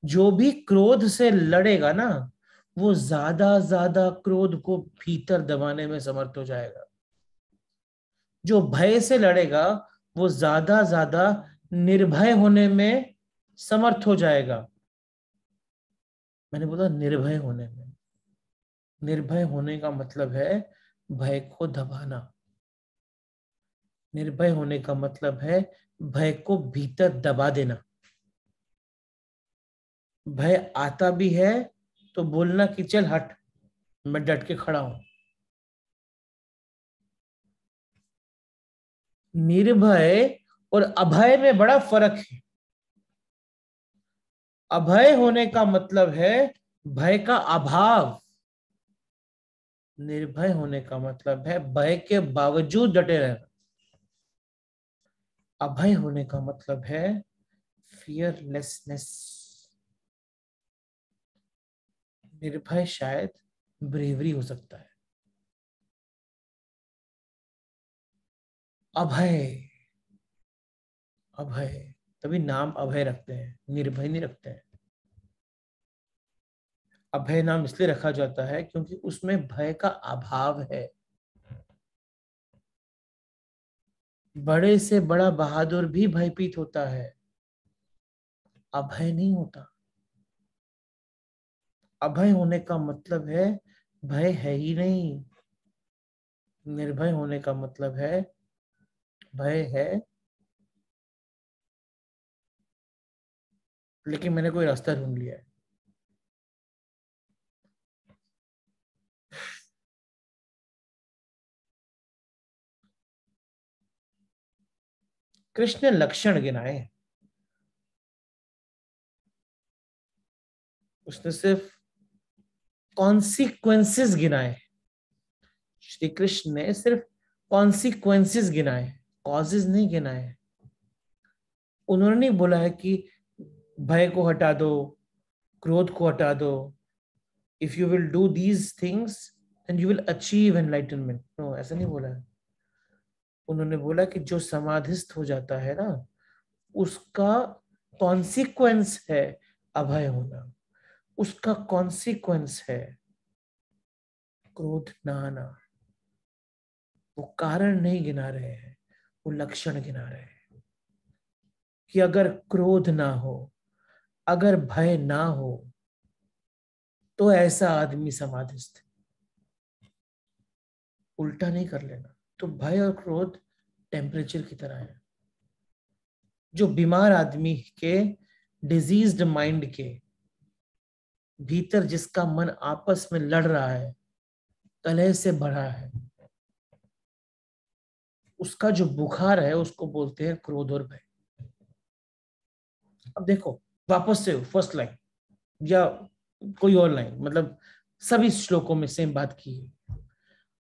S1: जो भी क्रोध से लड़ेगा ना वो ज्यादा क्रोध को भीतर दबाने में समर्थ हो जाएगा। जो भय से लड़ेगा वो ज्यादा निर्भय होने में समर्थ हो जाएगा। मैंने बोला निर्भय होने में, निर्भय होने का मतलब है भय को दबाना। निर्भय होने का मतलब है भय को भीतर दबा देना। भय आता भी है तो बोलना कि चल हट, मैं डट के खड़ा हूं। निर्भय और अभय में बड़ा फर्क है। अभय होने का मतलब है भय का अभाव। निर्भय होने का मतलब है भय के बावजूद डटे रहना। अभय होने का मतलब है फियरलेसनेस। निर्भय शायद ब्रेवरी हो सकता है। अभय, अभय, तभी नाम अभय रखते हैं, निर्भय नहीं रखते हैं। अभय नाम इसलिए रखा जाता है क्योंकि उसमें भय का अभाव है। बड़े से बड़ा बहादुर भी भयभीत होता है, अभय नहीं होता। अभय होने का मतलब है भय है ही नहीं। निर्भय होने का मतलब है भय है लेकिन मैंने कोई रास्ता ढूंढ लिया है। कृष्ण ने लक्षण गिनाए, उसने सिर्फ कॉन्सिक्वेंसेस गिनाए। श्री कृष्ण ने सिर्फ कॉन्सिक्वेंसेस गिनाए, कॉजेज नहीं गिनाए। उन्होंने नहीं बोला है कि भय को हटा दो, क्रोध को हटा दो, if you will do these things then you will achieve enlightenment. No, ऐसा नहीं बोला है। उन्होंने बोला कि जो समाधिस्थ हो जाता है ना, उसका कॉन्सिक्वेंस है अभय होना, उसका कॉन्सिक्वेंस है क्रोध ना आना। वो कारण नहीं गिना रहे हैं, वो लक्षण गिना रहे हैं कि अगर क्रोध ना हो, अगर भय ना हो, तो ऐसा आदमी समाधिस्थ। उल्टा नहीं कर लेना। तो भय और क्रोध टेम्परेचर की तरह है। जो बीमार आदमी के, डिजीज्ड माइंड के भीतर जिसका मन आपस में लड़ रहा है, कलह से भरा है, उसका जो बुखार है उसको बोलते हैं क्रोध और भय। अब देखो, वापस से फर्स्ट लाइन या कोई और लाइन, मतलब सभी श्लोकों में सेम बात की है।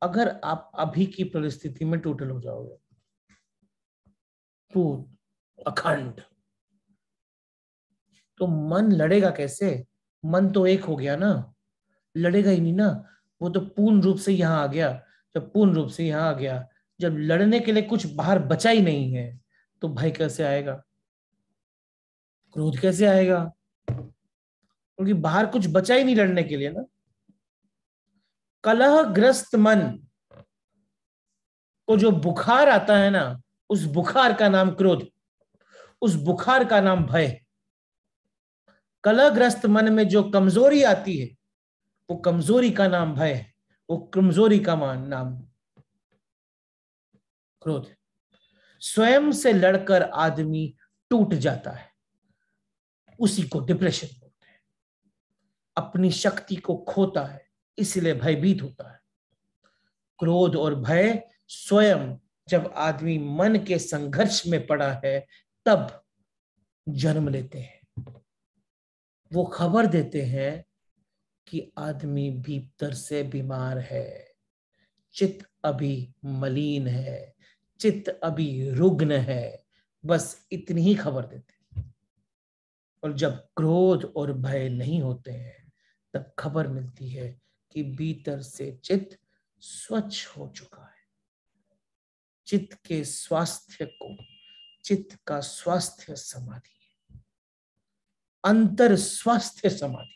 S1: अगर आप अभी की परिस्थिति में टोटल हो जाओगे, पूर्ण अखंड, तो मन लड़ेगा कैसे? मन तो एक हो गया ना, लड़ेगा ही नहीं ना। वो तो पूर्ण रूप से यहां आ गया। जब पूर्ण रूप से यहां आ गया, जब लड़ने के लिए कुछ बाहर बचा ही नहीं है, तो भय कैसे आएगा? क्रोध कैसे आएगा? क्योंकि बाहर कुछ बचा ही नहीं लड़ने के लिए ना। कलहग्रस्त मन को जो बुखार आता है ना, उस बुखार का नाम क्रोध, उस बुखार का नाम भय। कलहग्रस्त मन में जो कमजोरी आती है, वो कमजोरी का नाम भय है, वो कमजोरी का नाम क्रोध। स्वयं से लड़कर आदमी टूट जाता है, उसी को डिप्रेशन बोलते हैं। अपनी शक्ति को खोता है, इसलिए भयभीत होता है। क्रोध और भय स्वयं, जब आदमी मन के संघर्ष में पड़ा है, तब जन्म लेते हैं। वो खबर देते हैं कि आदमी भीतर से बीमार है, चित्त अभी मलिन है, चित्त अभी रुग्ण है। बस इतनी ही खबर देते हैं। और जब क्रोध और भय नहीं होते हैं, तब खबर मिलती है कि भीतर से चित्त स्वच्छ हो चुका है। चित्त के स्वास्थ्य को, चित्त का स्वास्थ्य समाधि है, अंतर स्वास्थ्य समाधि।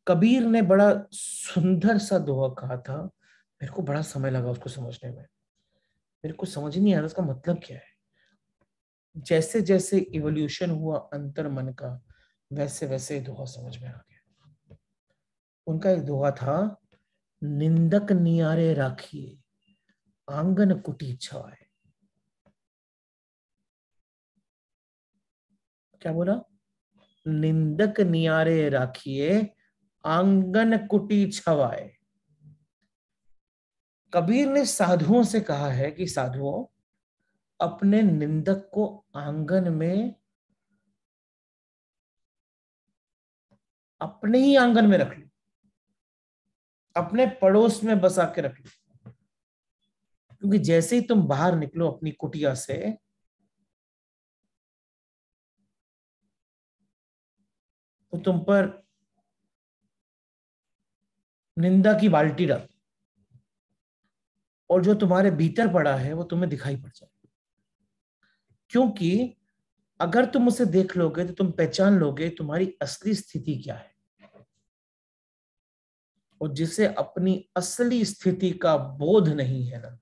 S1: कबीर ने बड़ा सुंदर सा दोहा कहा था। मेरे को बड़ा समय लगा उसको समझने में। मेरे को समझ नहीं आ रहा उसका मतलब क्या है। जैसे जैसे इवोल्यूशन हुआ अंतर मन का, वैसे वैसे दोहा समझ में आ गया। उनका एक दोहा था, निंदक नियारे राखिए, आंगन कुटी छाए। क्या बोला? निंदक नियारे राखिए, आंगन कुटी छवाए। कबीर ने साधुओं से कहा है कि साधुओं, अपने निंदक को आंगन में, अपने ही आंगन में रख लो, अपने पड़ोस में बसा के रख लो। क्योंकि जैसे ही तुम बाहर निकलो अपनी कुटिया से, तो तुम पर निंदा की बाल्टी डाल, और जो तुम्हारे भीतर पड़ा है वो तुम्हें दिखाई पड़ जाए। क्योंकि अगर तुम उसे देख लोगे तो तुम पहचान लोगे तुम्हारी असली स्थिति क्या है। और जिसे अपनी असली स्थिति का बोध नहीं है ना,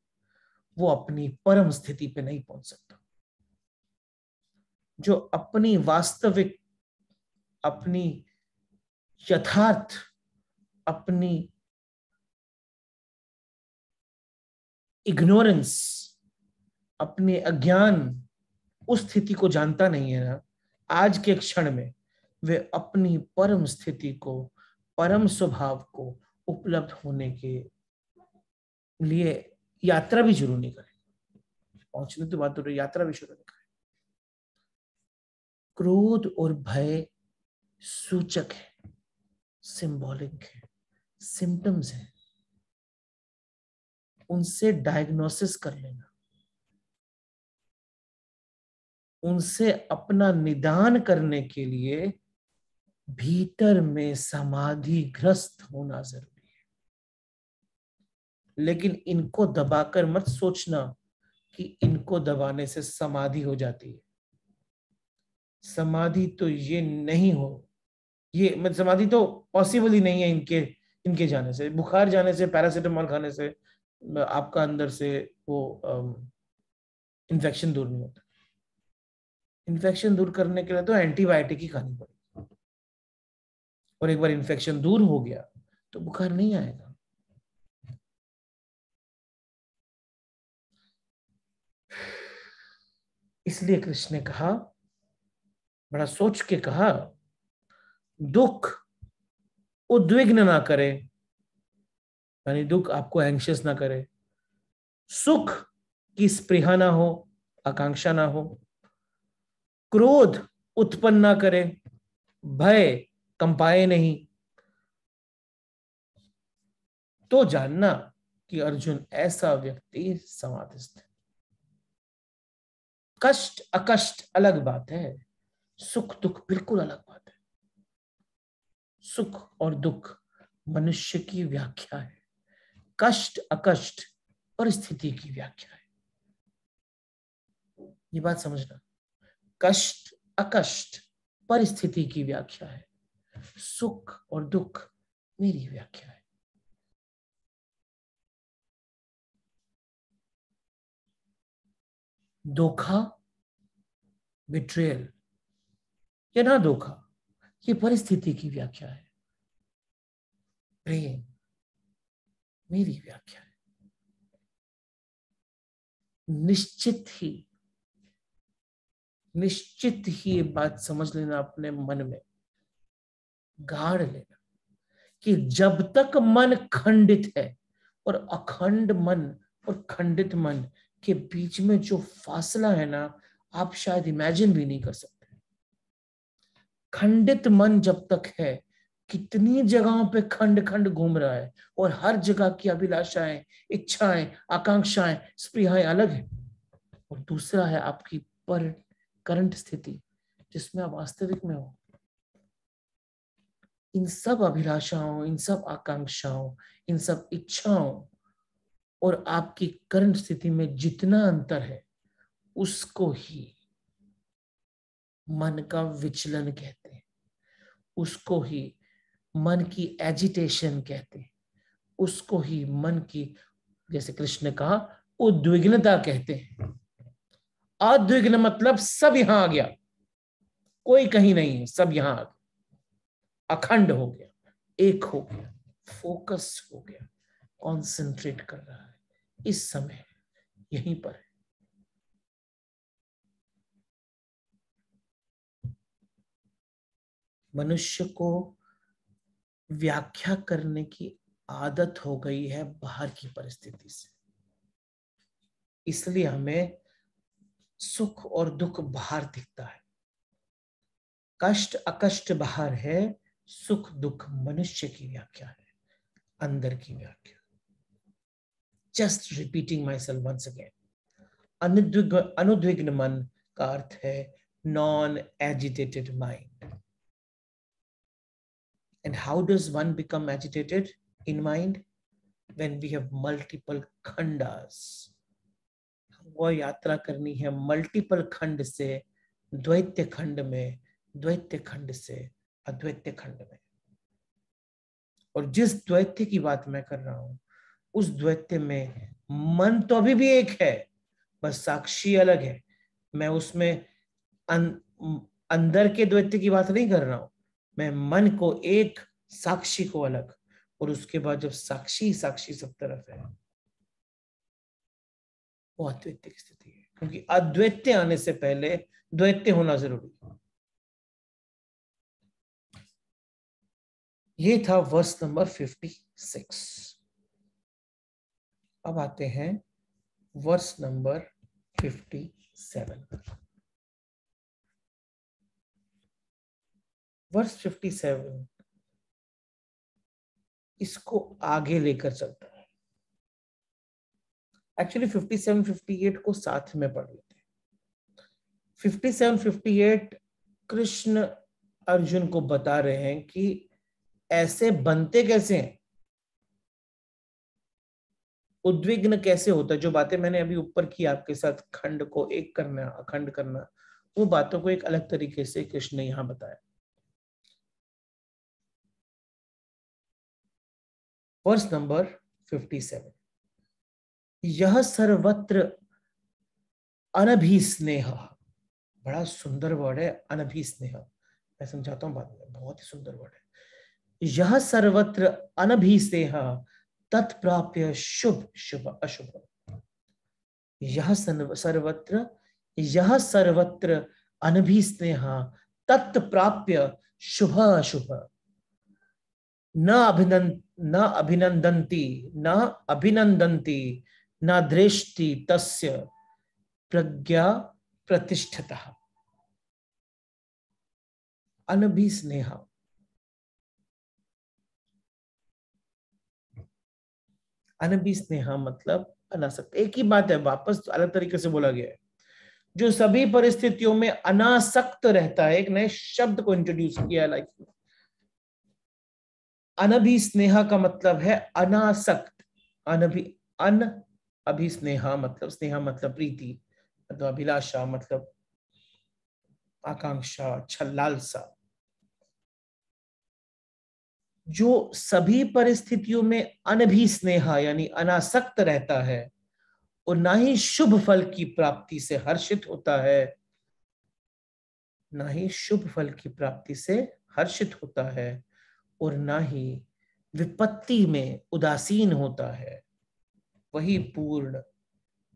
S1: वो अपनी परम स्थिति पे नहीं पहुंच सकता। जो अपनी वास्तविक, अपनी यथार्थ, अपनी इग्नोरेंस, अपने अज्ञान, उस स्थिति को जानता नहीं है ना, आज के क्षण में वे अपनी परम स्थिति को, परम स्वभाव को उपलब्ध होने के लिए यात्रा भी शुरू नहीं करें। पहुंचने तो बात हो रही, यात्रा भी शुरू नहीं करें। क्रोध और भय सूचक है, सिंबॉलिक है, सिम्टम्स है, उनसे डायग्नोसिस कर लेना, उनसे अपना निदान करने के लिए भीतर में समाधिग्रस्त होना जरूरी है। लेकिन इनको दबाकर मत सोचना कि इनको दबाने से समाधि हो जाती है। समाधि तो ये नहीं हो, ये मतलब समाधि तो पॉसिबल ही नहीं है इनके इनके जाने से। बुखार जाने से, पैरासीटामोल खाने से आपका अंदर से वो इन्फेक्शन दूर नहीं होता। इन्फेक्शन दूर करने के लिए तो एंटीबायोटिक ही खानी पड़ेगी, और एक बार इन्फेक्शन दूर हो गया तो बुखार नहीं आएगा। इसलिए कृष्ण ने कहा, बड़ा सोच के कहा, दुख उद्विग्न ना करे, यानी दुख आपको एंग्शियस ना करे, सुख की स्पृहा ना हो, आकांक्षा ना हो, क्रोध उत्पन्न ना करे, भय कंपाए नहीं, तो जानना कि अर्जुन ऐसा व्यक्ति समाधिस्थ है। कष्ट अकष्ट अलग बात है, सुख दुख बिल्कुल अलग बात है। सुख और दुख मनुष्य की व्याख्या है, कष्ट अकष्ट परिस्थिति की व्याख्या है। ये बात समझना, कष्ट अकष्ट परिस्थिति की व्याख्या है, सुख और दुख मेरी व्याख्या है। धोखा, बिट्रेयल या ना धोखा, ये परिस्थिति की व्याख्या है। प्रेम मेरी व्याख्या है। निश्चित ही ये बात समझ लेना, अपने मन में गाड़ लेना कि जब तक मन खंडित है, और अखंड मन और खंडित मन के बीच में जो फासला है ना, आप शायद इमेजिन भी नहीं कर सकते। खंडित मन जब तक है, कितनी जगहों पे खंड खंड घूम रहा है, और हर जगह की अभिलाषाएं, इच्छाएं, आकांक्षाएं, स्पृहाएं अलग है। और दूसरा है आपकी पर करंट स्थिति, जिसमें आप वास्तविक में हो। इन सब अभिलाषाओं, इन सब आकांक्षाओं, इन सब इच्छाओं और आपकी करंट स्थिति में जितना अंतर है, उसको ही मन का विचलन कहते हैं, उसको ही मन की एजिटेशन कहते हैं, उसको ही मन की, जैसे कृष्ण ने कहा, उद्विग्नता कहते हैं। अद्विग्न मतलब सब यहां आ गया, कोई कहीं नहीं है, सब यहां आ गया, अखंड हो गया, एक हो गया, फोकस हो गया, कॉन्सेंट्रेट कर रहा है इस समय यहीं पर है। मनुष्य को व्याख्या करने की आदत हो गई है बाहर की परिस्थिति से, इसलिए हमें सुख और दुख बाहर दिखता है, कष्ट अकष्ट बाहर है, सुख दुख मनुष्य की व्याख्या है, अंदर की व्याख्या। Just repeating myself once again, अनुद्विग्न मन का अर्थ है non agitated mind. And how does one become agitated in mind? When we have multiple khandas. वो यात्रा करनी है मल्टीपल खंड से द्वैत खंड में, द्वैत खंड से अद्वैत खंड में। और जिस द्वैत की बात मैं कर रहा हूं, उस द्वैत में मन तो अभी भी एक है, बस साक्षी अलग है। मैं उसमें अंदर के द्वैत की बात नहीं कर रहा हूं, मैं मन को एक, साक्षी को अलग। और उसके बाद जब साक्षी साक्षी सब तरफ है, वो अद्वैत की स्थिति है, क्योंकि अद्वैत आने से पहले द्वैत होना जरूरी है। ये था वर्स नंबर 56। अब आते हैं वर्स नंबर 57। वर्स 57 इसको आगे लेकर चलता है। एक्चुअली 57 58 को साथ में पढ़ लेते हैं। 57 58 कृष्ण अर्जुन को बता रहे हैं कि ऐसे बनते कैसे हैं, उद्विग्न कैसे होता है। जो बातें मैंने अभी ऊपर की आपके साथ, खंड को एक करना, अखंड करना, वो बातों को एक अलग तरीके से कृष्ण ने यहां बताया। वर्स नंबर 57, यह सर्वत्र अनभिस्नेह, बड़ा सुंदर वर्ड है अनभिस्नेह, मैं समझाता हूं बाद में, बहुत ही सुंदर वर्ड है। यह सर्वत्र अनभिस्नेह तत्प्राप्य शुभ शुभ अशुभ, यह सर्वत्र अनभिस्नेह तत्प्राप्य शुभ अशुभ, न अभिनंदन्ति न दृष्टि तस्य प्रज्ञा प्रतिष्ठतः। अनभिस्नेह, अनभिस्नेह मतलब अनासक्त, एक ही बात है, वापस अलग तरीके से बोला गया है। जो सभी परिस्थितियों में अनासक्त रहता है, एक नए शब्द को इंट्रोड्यूस किया है लाइफ में। अनभिस्नेह का मतलब है अनासक्त, अभिस्नेह मतलब, स्नेह मतलब प्रीति, मतलब अभिलाषा, मतलब आकांक्षा, लालसा। जो सभी परिस्थितियों में अनभिस्नेह यानी अनासक्त रहता है, और ना ही शुभ फल की प्राप्ति से हर्षित होता है, ना ही शुभ फल की प्राप्ति से हर्षित होता है, और ना ही विपत्ति में उदासीन होता है, वही पूर्ण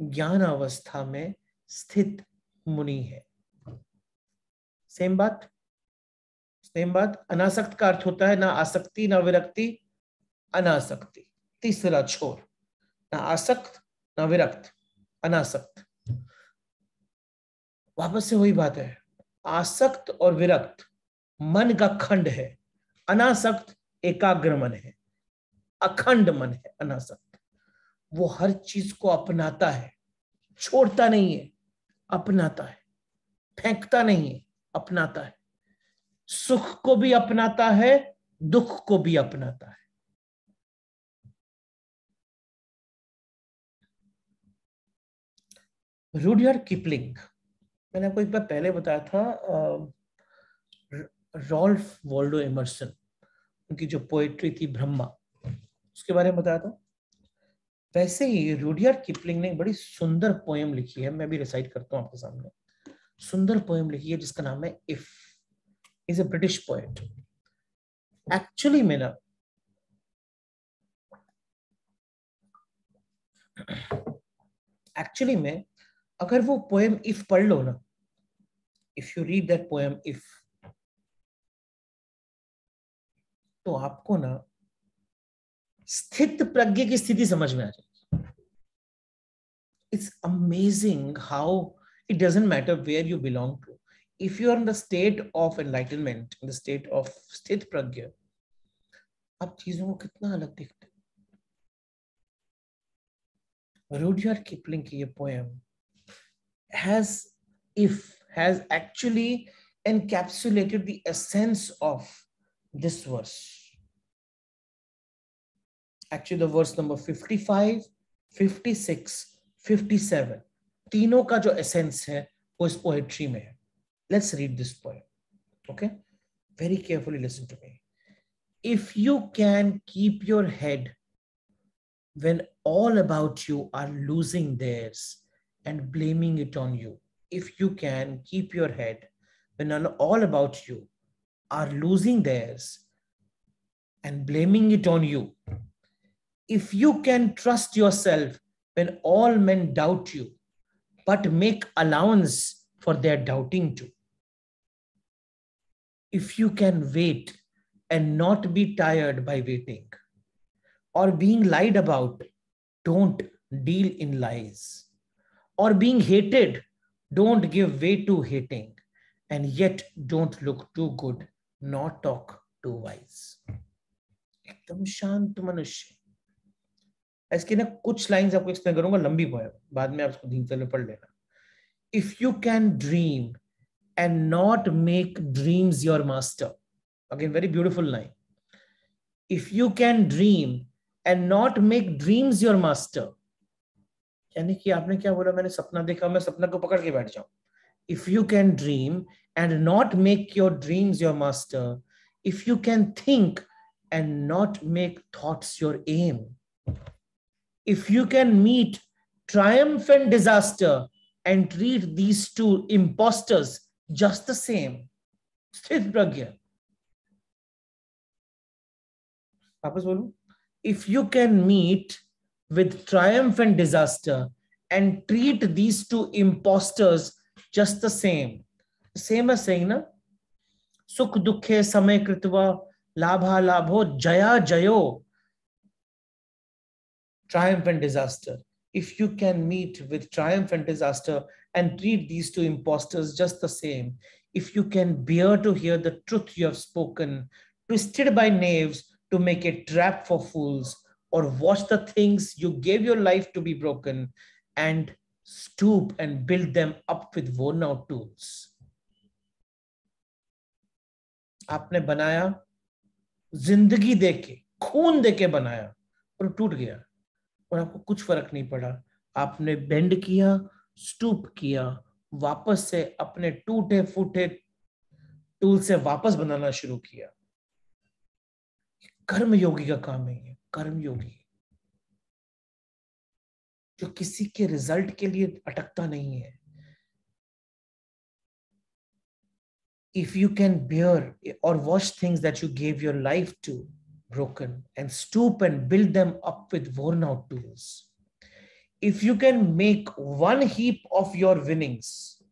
S1: ज्ञान अवस्था में स्थित मुनि है। सेम बात, सेम बात। अनासक्त का अर्थ होता है ना आसक्ति ना विरक्ति, अनासक्ति, तीसरा छोर, ना आसक्त ना विरक्त, अनासक्त। वापस से वही बात है, आसक्त और विरक्त मन का खंड है, अनासक्त एकाग्र मन है, अखंड मन है अनासक्त। वो हर चीज को अपनाता है, छोड़ता नहीं है, अपनाता है, फेंकता नहीं है, अपनाता है। सुख को भी अपनाता है, दुख को भी अपनाता है। रूडयार्ड किपलिंग, मैंने आपको एक बार पहले बताया था, रॉल्फ वॉल्डो एमर्सन, उनकी जो पोएट्री थी ब्रह्मा, उसके बारे में बताया था। वैसे ही रूडयार्ड किपलिंग ने एक बड़ी सुंदर पोएम लिखी है, मैं भी रिसाइट करता हूं आपके सामने। सुंदर पोएम लिखी है जिसका नाम है if. Is a British poet. Actually में ना, एक्चुअली में अगर वो पोएम इफ पढ़ लो ना, if you read that poem if, तो आपको ना स्थित प्रज्ञ की स्थिति समझ में आ जाएगी। It's amazing how it doesn't matter where you belong to. If you are in the state of enlightenment, in the state of sthit pragya, आप चीजों को कितना अलग देखते हैं। रूडयार्ड किपलिंग की ये poem has actually encapsulated the essence of this verse. Actually, the verse number 55, 56, 57, तीनों का जो एसेंस है वो इस पोएट्री में है। Let's read this poem. Okay? Very carefully listen to me. If you can keep your head when all about you are losing theirs and blaming it on you, if you can keep your head when all about you are losing theirs and blaming it on you, if you can trust yourself when all men doubt you, but make allowance for their doubting too, if you can wait and not be tired by waiting, or being lied about, don't deal in lies, or being hated, don't give way to hating, and yet don't look too good not talk too wise. एकदम शांत मनुष्य। इसकी ना कुछ lines आपको explain करूंगा, लंबी poem, बाद में आप उसको धीरे से पढ़ लेना। If you can dream and not make dreams your master, again very beautiful line, if you can dream and not make dreams your master, यानी कि आपने क्या बोला, मैंने सपना देखा, मैं सपना को पकड़ के बैठ जाऊं। If you can dream and not make your dreams your master, if you can think and not make thoughts your aim, if you can meet triumph and disaster and treat these two imposters just the same, स्थित प्रज्ञ। वापस बोलूं, if you can meet with triumph and disaster and treat these two imposters just the same, same as saying na, सुख दुखे समय कृत्वा लाभा लाभो जया जयो, triumph and disaster. If you can meet with triumph and disaster and treat these two imposters just the same, if you can bear to hear the truth you have spoken, twisted by knaves to make a trap for fools, or watch the things you gave your life to be broken and stoop and build them up with worn out tools. आपने बनाया, जिंदगी देके, खून देके बनाया और टूट गया, और आपको कुछ फर्क नहीं पड़ा। आपने बेंड किया, स्टूप किया, वापस से अपने टूटे फूटे टूल से वापस बनाना शुरू किया। कर्म योगी का काम है ये, कर्म योगी जो किसी के रिजल्ट के लिए अटकता नहीं है। If you can bear or watch things that you gave your life to broken and stoop and build them up with worn out tools, if you can make one heap of your winnings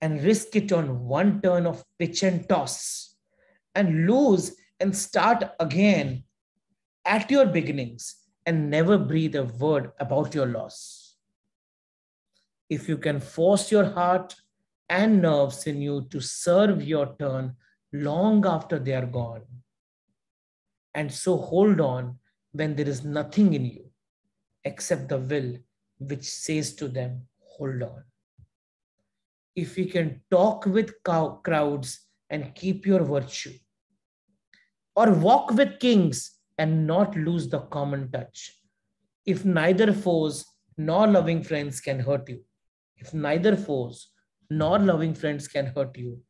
S1: and risk it on one turn of pitch and toss and lose and start again at your beginnings and never breathe a word about your loss, if you can force your heart and nerves in you to serve your turn long after they are gone, and so hold on when there is nothing in you except the will which says to them, hold on. If you can talk with crowds and keep your virtue, or walk with kings and not lose the common touch, if neither foes nor loving friends can hurt you, if neither foes nor loving friends can hurt you,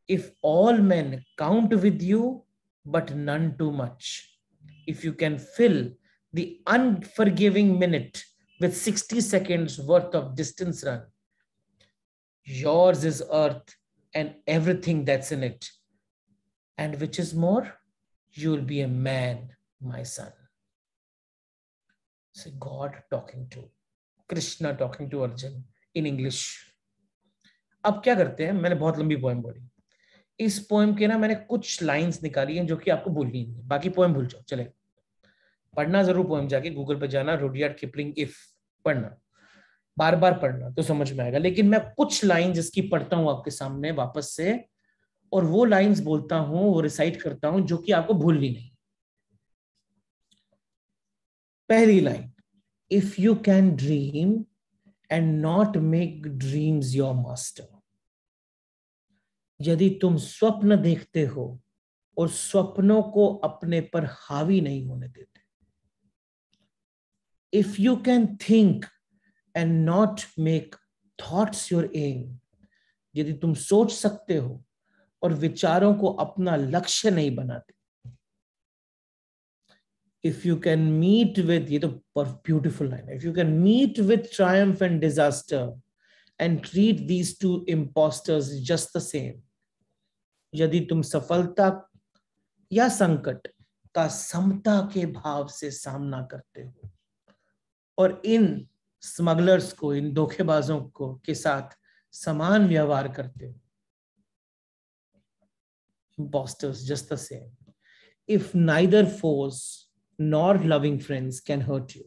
S1: if all men count with you, but none too much, if you can fill the unforgiving minute with 60 seconds worth of distance run, yours is earth and everything that's in it. And which is more, you will be a man, my son. So God talking to, Krishna talking to Arjun in English. अब क्या करते हैं, मैंने बहुत लंबी poem बोली, इस poem के ना मैंने कुछ लाइंस निकाली हैं जो कि आपको भूलनी नहीं है, बाकी पोएम भूल जाओ, चले पढ़ना जरूर पोएम, जाके गूगल पे जाना, रुडयार्ड किपलिंग इफ पढ़ना, बार बार पढ़ना तो समझ में आएगा। लेकिन मैं कुछ लाइंस जिसकी पढ़ता हूं आपके सामने वापस से, और वो लाइंस बोलता हूं, वो रिसाइट करता हूं, जो कि आपको भूलनी नहीं। पहली line, if you can dream and not make dreams your master, यदि तुम स्वप्न देखते हो और स्वप्नों को अपने पर हावी नहीं होने देते, if you can think and not make thoughts your aim, यदि तुम सोच सकते हो और विचारों को अपना लक्ष्य नहीं बनाते, if you can meet with, ये तो beautiful line, if you can meet with triumph and disaster and treat these two imposters just the same, यदि तुम सफलता या संकट का समता के भाव से सामना करते हो और इन स्मगलर्स को, इन धोखेबाजों को के साथ समान व्यवहार करते हो, imposters just the same, if neither foes nor loving friends can hurt you,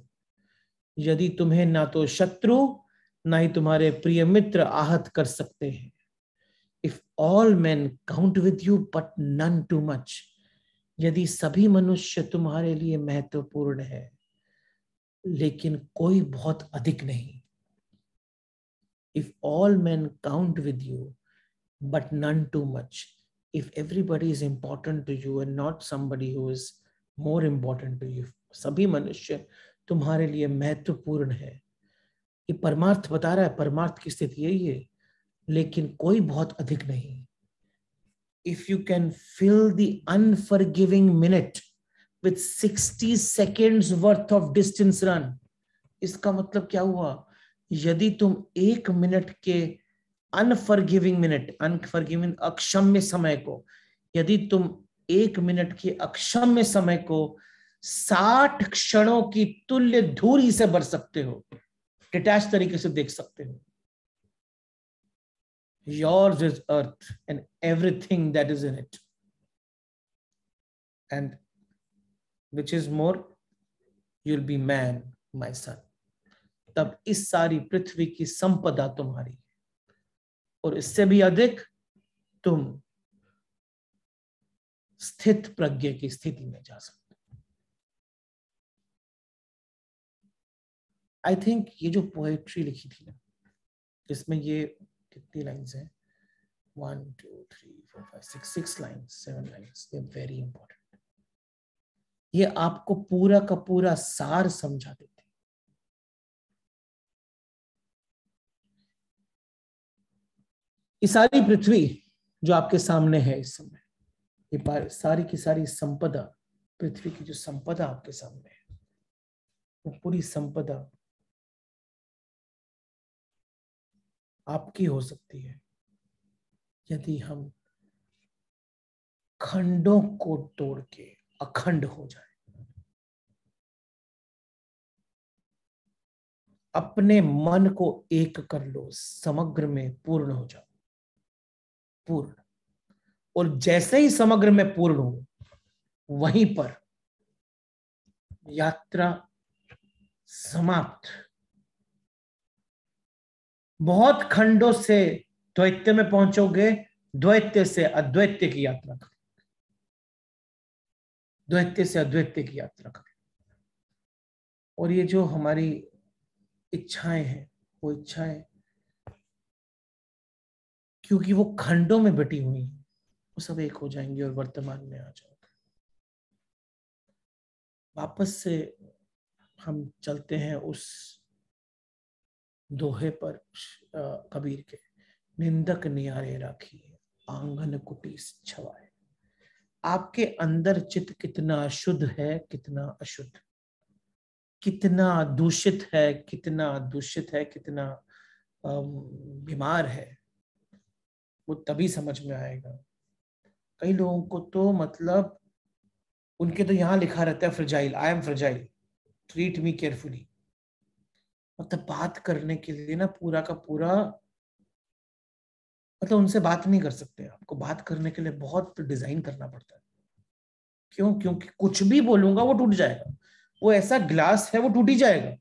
S1: यदि तुम्हें ना तो शत्रु ना ही तुम्हारे प्रिय मित्र आहत कर सकते हैं, if all man count with you but none too much, यदि सभी मनुष्य तुम्हारे लिए महत्वपूर्ण है लेकिन कोई बहुत अधिक नहीं. If all man count with you but none too much, if everybody is important to you and not somebody who is more important to you, सभी मनुष्य तुम्हारे लिए महत्वपूर्ण है. ये परमार्थ बता रहा है, परमार्थ की स्थिति यही है, लेकिन कोई बहुत अधिक नहीं. If you can fill the unforgiving minute with 60 seconds worth of distance run, इसका मतलब क्या हुआ? यदि तुम 1 मिनट के अनफॉरगिविंग मिनट, अनफॉरगिविंग अक्षम्य समय को, यदि तुम 1 मिनट के अक्षम्य समय को 60 क्षणों की तुल्य दूरी से बढ़ सकते हो, डिटैच तरीके से देख सकते हो. Yours is earth and everything that is in it, and which is more, you'll be man, my son. तब इस सारी पृथ्वी की संपदा तुम्हारी, और इससे भी अधिक तुम स्थित प्रज्ञ की स्थिति में जा सकते हो. आई थिंक ये जो पोएट्री लिखी थी ना, जिसमें ये कितनी लाइन्स हैं, 1 2 3 4 5 6 lines, 7 lines, they very important. ये आपको पूरा का पूरा सार समझा देते. ये सारी पृथ्वी जो आपके सामने है इस समय, ये सारी की सारी संपदा, पृथ्वी की जो संपदा आपके सामने है, वो पूरी संपदा आपकी हो सकती है यदि हम खंडों को तोड़ के अखंड हो जाए. अपने मन को एक कर लो, समग्र में पूर्ण हो जाओ, पूर्ण. और जैसे ही समग्र में पूर्ण हो, वहीं पर यात्रा समाप्त. बहुत खंडों से द्वैत्य में पहुंचोगे, द्वैत्य से अद्वैत्य की यात्रा करो, द्वैत्य से अद्वैत्य की यात्रा करो. और ये जो हमारी इच्छाएं हैं, वो इच्छाएं क्योंकि वो खंडों में बटी हुई हैं, वो सब एक हो जाएंगी और वर्तमान में आ जाओगे. वापस से हम चलते हैं उस दोहे पर, कबीर के, निंदक नियारे राखी आंगन कुटी छवाए. आपके अंदर चित्त कितना अशुद्ध है, कितना अशुद्ध, कितना दूषित है, कितना दूषित है, कितना बीमार है, वो तभी समझ में आएगा. कई लोगों को तो मतलब उनके तो यहाँ लिखा रहता है fragile, I am fragile, treat me carefully. मतलब बात करने के लिए ना पूरा का पूरा, मतलब उनसे बात नहीं कर सकते. आपको बात करने के लिए बहुत डिजाइन करना पड़ता है. क्यों? क्योंकि कुछ भी बोलूंगा वो टूट जाएगा. वो ऐसा ग्लास है, वो टूट ही जाएगा.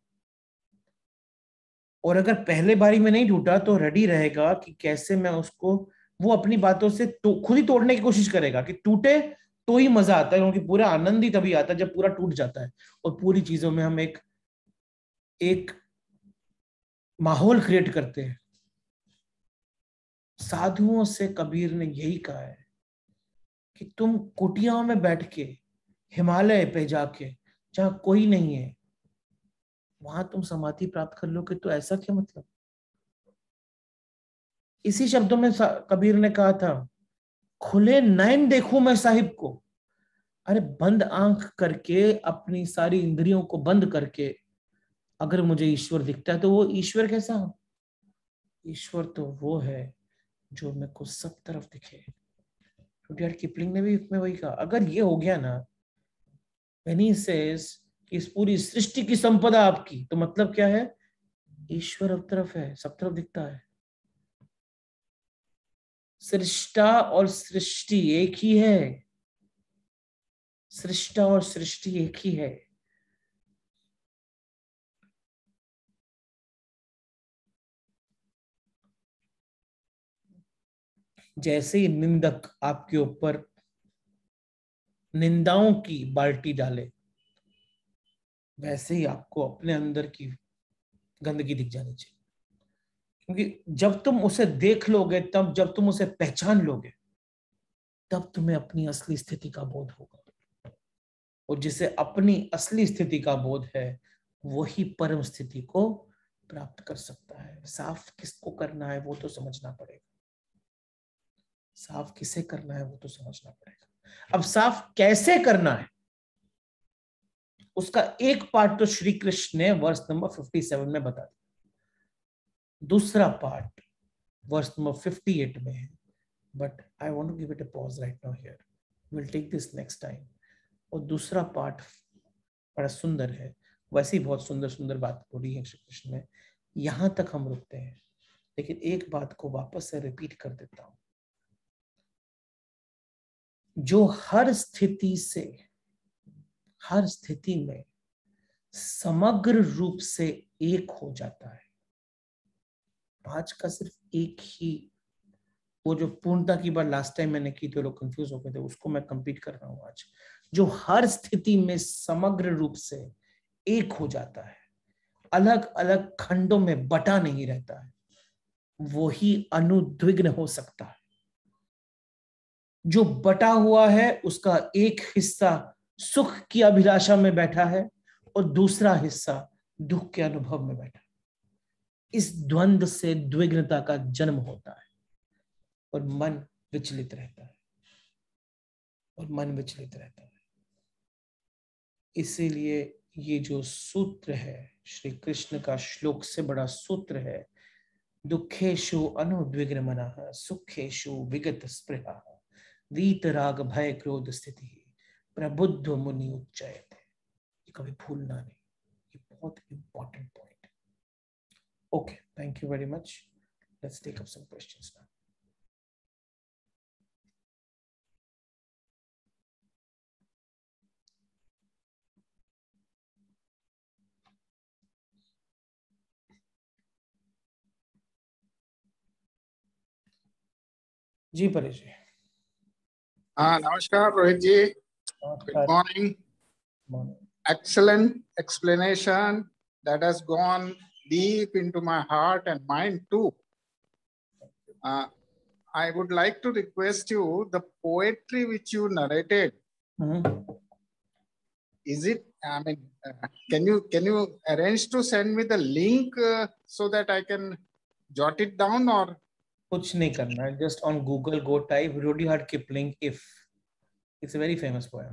S1: और अगर पहले बारी में नहीं टूटा तो रेडी रहेगा कि कैसे मैं उसको, वो अपनी बातों से तो खुद ही तोड़ने की कोशिश करेगा कि टूटे तो ही मजा आता है, क्योंकि पूरा आनंद ही तभी आता है जब पूरा टूट जाता है और पूरी चीजों में हम एक एक माहौल क्रिएट करते हैं. साधुओं से कबीर ने यही कहा है कि तुम कुटियाओं में बैठ के, हिमालय पे जाके जहां कोई नहीं है, वहां तुम समाधि प्राप्त कर लोगे. तो ऐसा क्या मतलब? इसी शब्दों में कबीर ने कहा था, खुले नयन देखूं मैं साहिब को. अरे बंद आंख करके, अपनी सारी इंद्रियों को बंद करके अगर मुझे ईश्वर दिखता है, तो वो ईश्वर कैसा हो? ईश्वर तो वो है जो मेरे को सब तरफ दिखे. रुडयार्ड किपलिंग ने भी में वही कहा. अगर ये हो गया ना, when he says कि इस पूरी सृष्टि की संपदा आपकी, तो मतलब क्या है? ईश्वर अब तरफ है, सब तरफ दिखता है. सृष्टा और सृष्टि एक ही है. सृष्टा और सृष्टि एक ही है. जैसे ही निंदक आपके ऊपर निंदाओं की बाल्टी डाले, वैसे ही आपको अपने अंदर की गंदगी दिख जानी चाहिए। क्योंकि जब तुम उसे देख लोगे, तब जब तुम उसे पहचान लोगे, तब तुम्हें अपनी असली स्थिति का बोध होगा। और जिसे अपनी असली स्थिति का बोध है, वही परम स्थिति को प्राप्त कर सकता है। साफ किसको करना है वो तो समझना पड़ेगा, साफ किसे करना है वो तो समझना पड़ेगा। अब साफ कैसे करना है, उसका एक पार्ट तो श्री कृष्ण ने वर्ष नंबर 57 में बता दिया, दूसरा पार्ट वर्ष नंबर 58 में है। But I want to give it a pause right now here, will take this next time. और दूसरा पार्ट बड़ा सुंदर है, वैसे ही बहुत सुंदर सुंदर बात बोली है श्री कृष्ण ने। यहां तक हम रुकते हैं, लेकिन एक बात को वापस से रिपीट कर देता हूं। जो हर स्थिति से, हर स्थिति में समग्र रूप से एक हो जाता है। आज का सिर्फ एक ही, वो जो पूर्णता की बात लास्ट टाइम मैंने की तो लोग कंफ्यूज हो गए थे, उसको मैं कंप्लीट कर रहा हूं आज। जो हर स्थिति में समग्र रूप से एक हो जाता है, अलग अलग खंडों में बटा नहीं रहता है, वही अनुद्विग्न हो सकता है। जो बटा हुआ है उसका एक हिस्सा सुख की अभिलाषा में बैठा है और दूसरा हिस्सा दुख के अनुभव में बैठा है। इस द्वंद्व से द्विग्नता का जन्म होता है और मन विचलित रहता है, और मन विचलित रहता है। इसीलिए ये जो सूत्र है, श्री कृष्ण का श्लोक से बड़ा सूत्र है, दुखेषु अनुद्विग्न मनः सुखेषु विगत स्पृहा वीतराग भय क्रोध स्थिति प्रबुद्ध मुनि उच्चयते। ये कभी भूलना नहीं, ये बहुत इंपॉर्टेंट पॉइंट है। Okay, thank you very much. Let's take up some questions now. जी परेश जी।
S2: हाँ, नमस्कार Rohit ji. Good morning. Excellent explanation that has gone deep into my heart and mind too. I would like to request you, the poetry which you narrated, is it, I mean, can you arrange to send me the link so that I can jot it down? Or
S1: कुछ नहीं करना है, just on Google go type Rudyard Kipling if. It's a very famous poem.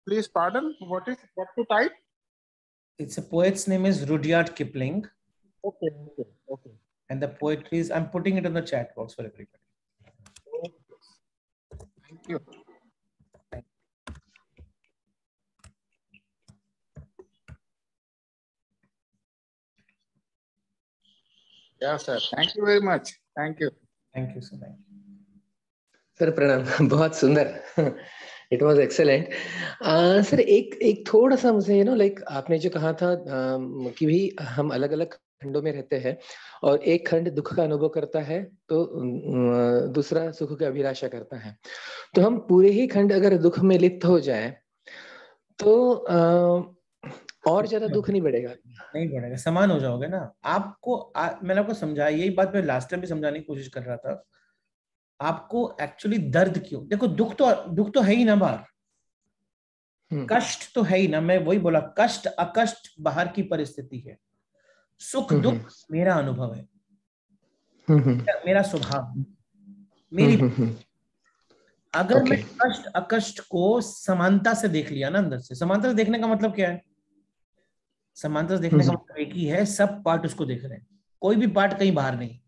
S2: Please pardon, what to type?
S1: It's a poet's name is Rudyard Kipling.
S2: Okay.
S1: And the poetry is, I'm putting it on the chat box for everybody.
S2: Thank you. Yes, sir. Thank you very much. Thank you.
S1: Thank you, sir. Thank you.
S3: Sir प्रणाम, बहुत सुंदर, it was excellent. Sir एक थोड़ा सा मुझे like आपने जो कहा था कि भी हम अलग अलग खंडों में रहते हैं और एक खंड दुख का अनुभव करता है तो दूसरा सुख की अभिलाषा करता है, तो हम पूरे ही खंड अगर दुख में लिप्त हो जाए तो और ज्यादा दुख नहीं बढ़ेगा?
S1: नहीं बढ़ेगा, समान हो जाओगे ना। आपको मैंने आपको समझाया, यही बात मैं लास्ट टाइम भी समझाने की कोशिश कर रहा था। आपको एक्चुअली दर्द क्यों, देखो दुख तो है ही ना बाहर, कष्ट तो है ही ना। मैं वही बोला, कष्ट अकष्ट बाहर की परिस्थिति है, सुख दुख मेरा अनुभव है, मेरा स्वभाव, मेरी। अगर मैं कष्ट अकष्ट को समानता से देख लिया ना, अंदर से समानता से देखने का मतलब क्या है? समानता से देखने का मतलब एक ही है, सब पार्ट उसको देख रहे हैं, कोई भी पार्ट कहीं बाहर नहीं,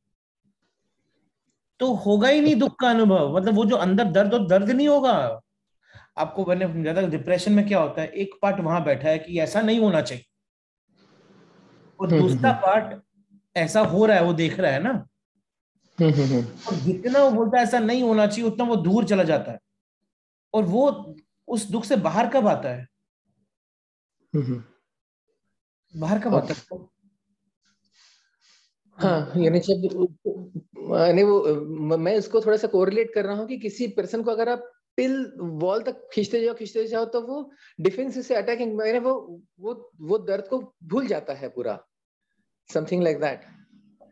S1: तो होगा ही नहीं दुख का अनुभव। मतलब वो जो अंदर दर्द, और दर्द नहीं होगा आपको। मैंने समझा था डिप्रेशन में क्या होता है, एक पार्ट वहां बैठा है कि ऐसा नहीं होना चाहिए, और दूसरा पार्ट ऐसा हो रहा है, वो देख रहा है ना। और जितना वो बोलता है ऐसा नहीं होना चाहिए, उतना वो दूर चला जाता है, और वो उस दुख से बाहर कब आता है? बाहर कब आता है?
S3: हाँ, यानी यानी वो मैं उसको थोड़ा सा कोरिलेट कर रहा हूँ कि किसी पर्सन को अगर आप टिल वॉल तक खींचते जाओ तो वो डिफेंस से अटैकिंग, मैंने वो दर्द को भूल जाता है पूरा, समथिंग लाइक दैट।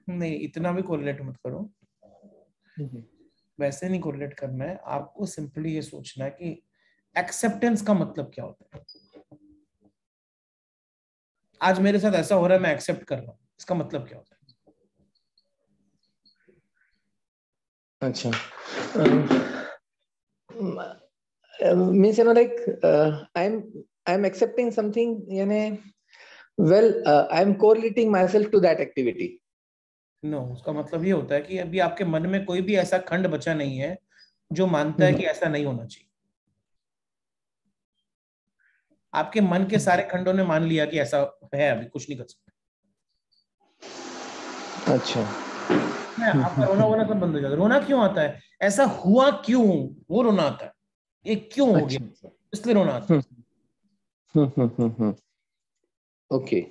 S1: नहीं, इतना भी कोरिलेट मत करो, वैसे नहीं कोरिलेट करना है आपको। सिंपली ये सोचना है कि एक्सेप्टेंस का मतलब क्या होता है। आज मेरे साथ ऐसा हो रहा है, मैं एक्सेप्ट कर रहा हूँ, इसका मतलब क्या होता है?
S3: अच्छा, means like I'm accepting something, यानी I'm correlating myself to that activity.
S1: No, उसका मतलब ये होता है कि अभी आपके मन में कोई भी ऐसा खंड बचा नहीं है जो मानता है कि ऐसा नहीं होना चाहिए। आपके मन के सारे खंडों ने मान लिया कि ऐसा है, अभी कुछ नहीं कर सकते।
S3: अच्छा,
S1: आपका रोना वोना सब बंद हो जाता है। रोना क्यों आता है? ऐसा हुआ क्यों, वो रोना आता है। ये क्यों हो गया, इसलिए रोना आता है।
S3: ओके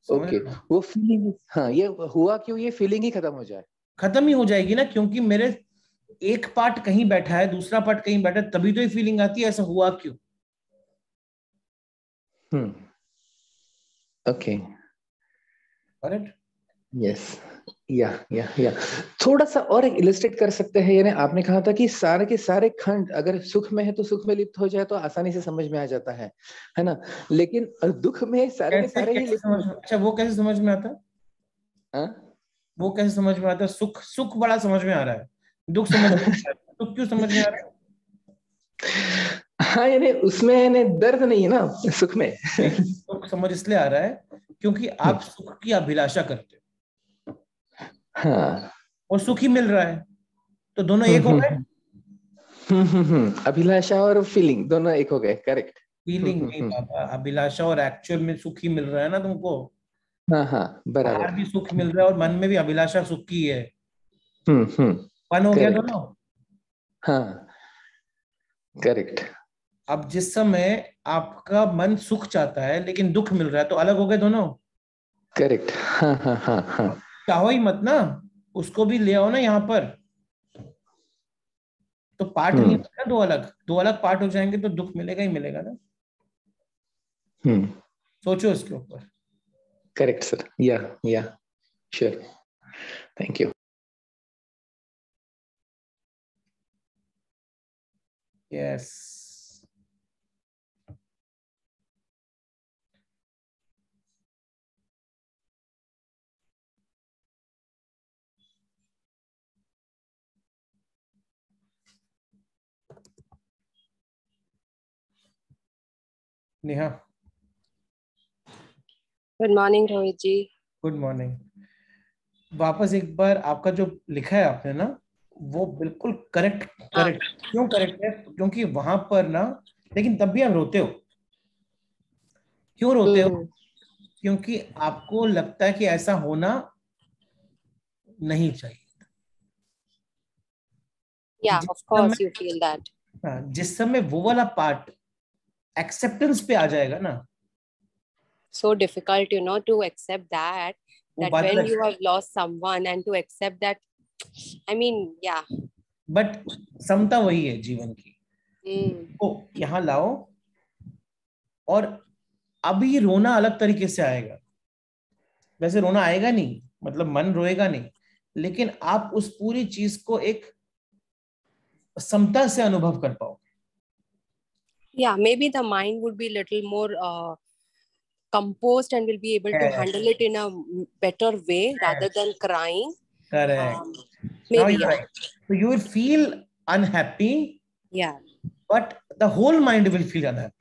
S1: समझ
S3: ओके,
S1: रहे हो?
S3: वो फीलिंग, हाँ, ये हुआ क्यों, ये फीलिंग ही खत्म हो जाए।
S1: खत्म ही हो जाएगी ना, क्योंकि मेरे एक पार्ट कहीं बैठा है, दूसरा पार्ट कहीं बैठा है, तभी तो ये फीलिंग आती है, ऐसा हुआ क्यों।
S3: Okay,
S1: correct.
S3: यस, या थोड़ा सा और इलस्ट्रेट कर सकते हैं, यानी आपने कहा था कि सारे के सारे खंड अगर सुख में है तो सुख में लिप्त हो जाए तो आसानी से समझ में आ जाता है ना, लेकिन दुख में सारे के
S1: कैसे
S3: सारे ही
S1: कैसे
S3: लिप्त
S1: समझ में, अच्छा वो कैसे समझ में आता है?
S3: हाँ
S1: वो कैसे समझ में आता है? सुख सुख बड़ा समझ में आ रहा है, दुख समझ में नहीं आ रहा है। दुख क्यों समझ में आ रहा है?
S3: हाँ, यानी उसमें यानी दर्द नहीं है ना सुख में।
S1: दुख समझ इसलिए आ रहा है क्योंकि आप सुख की अभिलाषा करते हो
S3: हाँ,
S1: और सुख ही मिल रहा है, तो दोनों एक हो गए।
S3: अभिलाषा और फीलिंग दोनों एक हो गए, करेक्ट।
S1: फीलिंग नहीं बाबा, अभिलाषा और एक्चुअल में सुख ही मिल रहा है ना तुमको।
S3: हाँ हाँ,
S1: बाहर
S3: बराबर।
S1: भी सुख मिल रहा है और मन में भी अभिलाषा सुख की है।
S3: हम्म,
S1: वन हो गया
S3: करेक्ट,
S1: दोनों।
S3: हाँ, करेक्ट,
S1: अब जिस समय आपका मन सुख चाहता है लेकिन दुख मिल रहा है, तो अलग हो गए दोनों।
S3: करेक्ट, हाँ हाँ हाँ हाँ।
S1: चाहो ही मत ना, उसको भी ले आओ ना यहाँ पर, तो पार्ट नहीं होगा ना, दो अलग पार्ट हो जाएंगे तो दुख मिलेगा ही मिलेगा ना। सोचो इसके ऊपर।
S3: Correct sir, yeah sure, thank you.
S1: Yes. Neha.
S4: Good morning Rohit ji.
S1: Good morning. वापस एक बार आपका जो लिखा है आपने ना, वो बिल्कुल करेक्ट करेक्ट। क्यों करेक्ट है? क्योंकि वहां पर ना, लेकिन तब भी आप रोते हो। क्यों रोते हो? क्योंकि आपको लगता है कि ऐसा होना नहीं चाहिए।
S4: Yeah, of course you feel that.
S1: जिस समय वो वाला पार्ट एक्सेप्टेंस पे आ जाएगा ना,
S4: So difficult, to accept that
S1: वो
S4: when
S1: बादल।
S4: you have lost someone and to accept that, I mean, yeah.
S1: But समता वही है जीवन की। तो यहाँ लाओ, और अभी रोना अलग तरीके से आएगा। वैसे रोना आएगा नहीं, मतलब मन रोएगा नहीं, लेकिन आप उस पूरी चीज को एक समता से अनुभव कर पाओगे।
S4: Yeah, maybe the mind would be little more composed and will be able to handle it in a better way rather than crying.
S1: Correct. Now
S4: Maybe,
S1: you're right. So you will feel unhappy,
S4: yeah,
S1: but the whole mind will feel unhappy.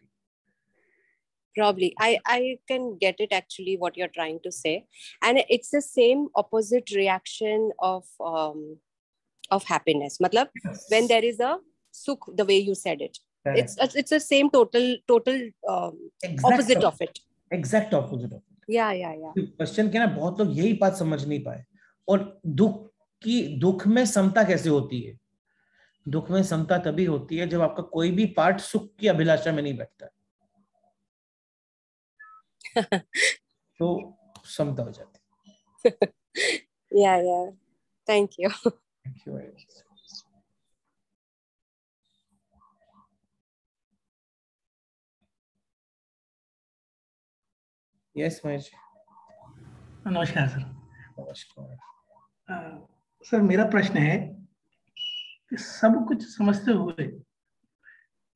S4: probably. I can get it actually what you're trying to say, and it's the same opposite reaction of happiness. Matlab, when there is a sukh, the way you said it, it's the same total opposite of it.
S1: Exact opposite of it.
S4: Yeah.
S1: Question के ना बहुत लोग यही बात समझ नहीं पाए। और दुख में समता कैसे होती है? दुख में समता तभी होती है जब आपका कोई भी पार्ट सुख की अभिलाषा में नहीं बैठता, तो समता हो जाती है।
S4: Yeah. Thank you.
S1: Thank you very much. Yes, Mahesh.
S5: नमस्कार सर।
S1: नमस्कार।
S5: सर मेरा प्रश्न है कि सब कुछ समझते हुए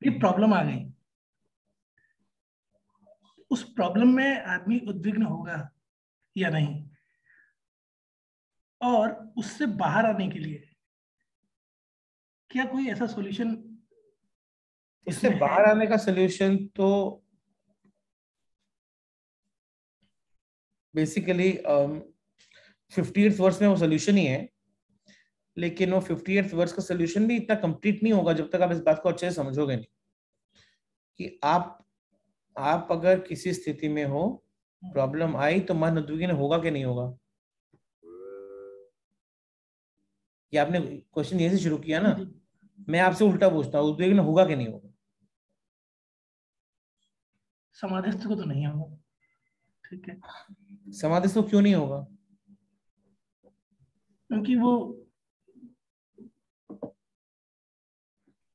S5: ये प्रॉब्लम आ गई, उस प्रॉब्लम में आदमी उद्विग्न होगा या नहीं, और उससे बाहर आने के लिए क्या कोई ऐसा सॉल्यूशन
S1: इससे बाहर आने का सॉल्यूशन तो बेसिकली 50th वर्स में वो सॉल्यूशन ही है, लेकिन वो 50th वर्स का सॉल्यूशन भी इतना कंप्लीट नहीं होगा जब तक आप इस बात को अच्छे से समझोगे नहीं कि आप अगर किसी स्थिति में हो, प्रॉब्लम आई तो मन उद्विग्न होगा कि नहीं होगा। ये आपने क्वेश्चन यही से शुरू किया ना, मैं आपसे उल्टा पूछता हूँ, उद्विग्न होगा कि नहीं होगा?
S5: समाधिस्थ को तो नहीं होगा, ठीक है।
S1: समाधिस्थ को क्यों नहीं होगा?
S5: क्योंकि वो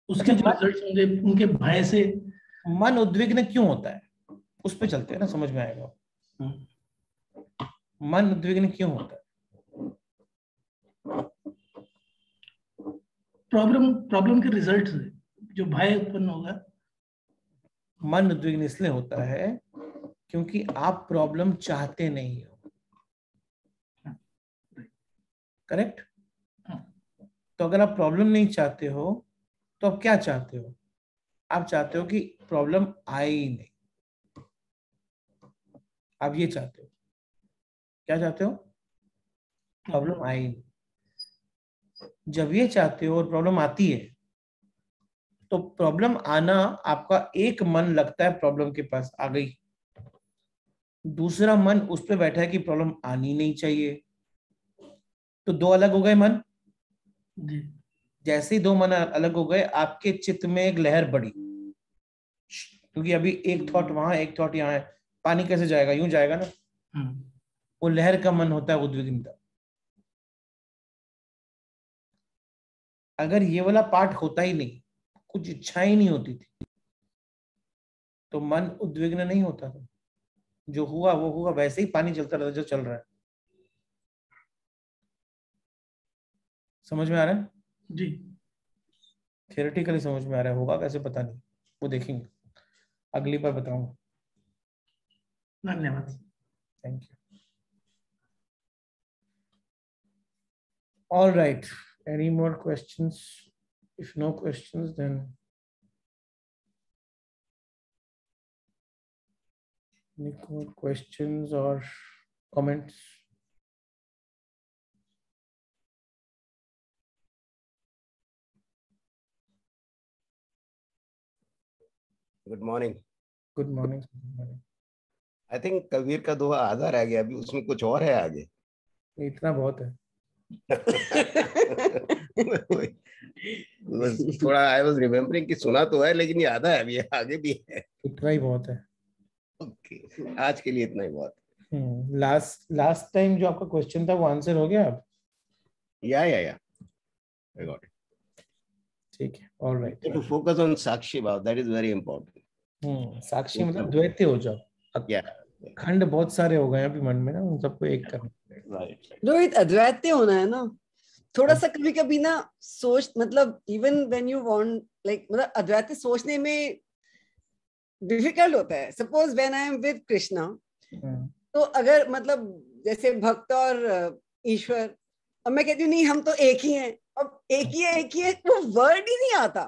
S5: उसके जो रिजल्ट्स होंगे उनके भय से।
S1: मन उद्विग्न क्यों होता है उस पे चलते हैं ना, समझ में आएगा। मन उद्विग्न क्यों होता है?
S5: प्रॉब्लम के रिजल्ट से जो भय उत्पन्न होगा।
S1: मन उद्विग्न इसलिए होता है क्योंकि आप प्रॉब्लम चाहते नहीं हो। करेक्ट? तो अगर आप प्रॉब्लम नहीं चाहते हो तो आप क्या चाहते हो? आप चाहते हो कि प्रॉब्लम आए ही नहीं। आप ये चाहते हो, क्या चाहते हो? प्रॉब्लम आए ही नहीं। जब ये चाहते हो और प्रॉब्लम आती है तो प्रॉब्लम आना, आपका एक मन लगता है प्रॉब्लम के पास आ गई, दूसरा मन उस पे बैठा है कि प्रॉब्लम आनी नहीं चाहिए, तो दो अलग हो गए मन। जैसे ही दो मन अलग हो गए, आपके चित्त में एक लहर बढ़ी, क्योंकि अभी एक थॉट वहां एक थॉट यहाँ है, पानी कैसे जाएगा? यूं जाएगा ना। वो लहर का मन होता है उद्विग्नता। अगर ये वाला पार्ट होता ही नहीं, कुछ इच्छा ही नहीं होती थी, तो मन उद्विग्न नहीं होता था। जो हुआ वो हुआ, वैसे ही पानी चलता रहता जो चल रहा है। समझ में आ रहा है?
S5: जी।
S1: थियोरेटिकली समझ में आ रहा है, होगा कैसे पता नहीं, वो देखेंगे, अगली बार बताऊंगा।
S5: धन्यवाद।
S1: Thank you. All right. Any more questions? If no questions, then any more questions or comments?
S6: Good morning.
S1: Good morning. Good morning.
S6: I think Kabir का दोहा आधा रह गया, अभी उसमें कुछ और है आगे।
S1: इतना बहुत है।
S6: थोड़ा आई वाज रिमेम्बरिंग कि सुना तो है, लेकिन ये आधा है, अभी आगे भी है।
S1: इतना ही बहुत है।
S6: ओके, आज के लिए इतना ही बहुत।
S1: लास्ट टाइम जो आपका क्वेश्चन था वो आंसर हो गया अब?
S6: या आई गॉट इट।
S1: ठीक है, all right.
S6: To focus on sakshi bhav, that is very important.
S1: साक्षी मतलब द्वैत हो जाओ। खंड बहुत सारे हो गए अभी मन में ना, उन सबको एक करना।
S6: राइट,
S7: रोहित, अद्वैत होना है ना थोड़ा सा। कभी कभी ना सोच, मतलब even when you want like, मतलब अद्वैत सोचने में डिफिकल्ट होता है। Suppose when I am with Krishna, तो अगर मतलब जैसे भक्त और ईश्वर, अब मैं कहती हूँ नहीं हम तो एक ही हैं, अब एक ही है, वो वर्ड ही नहीं आता।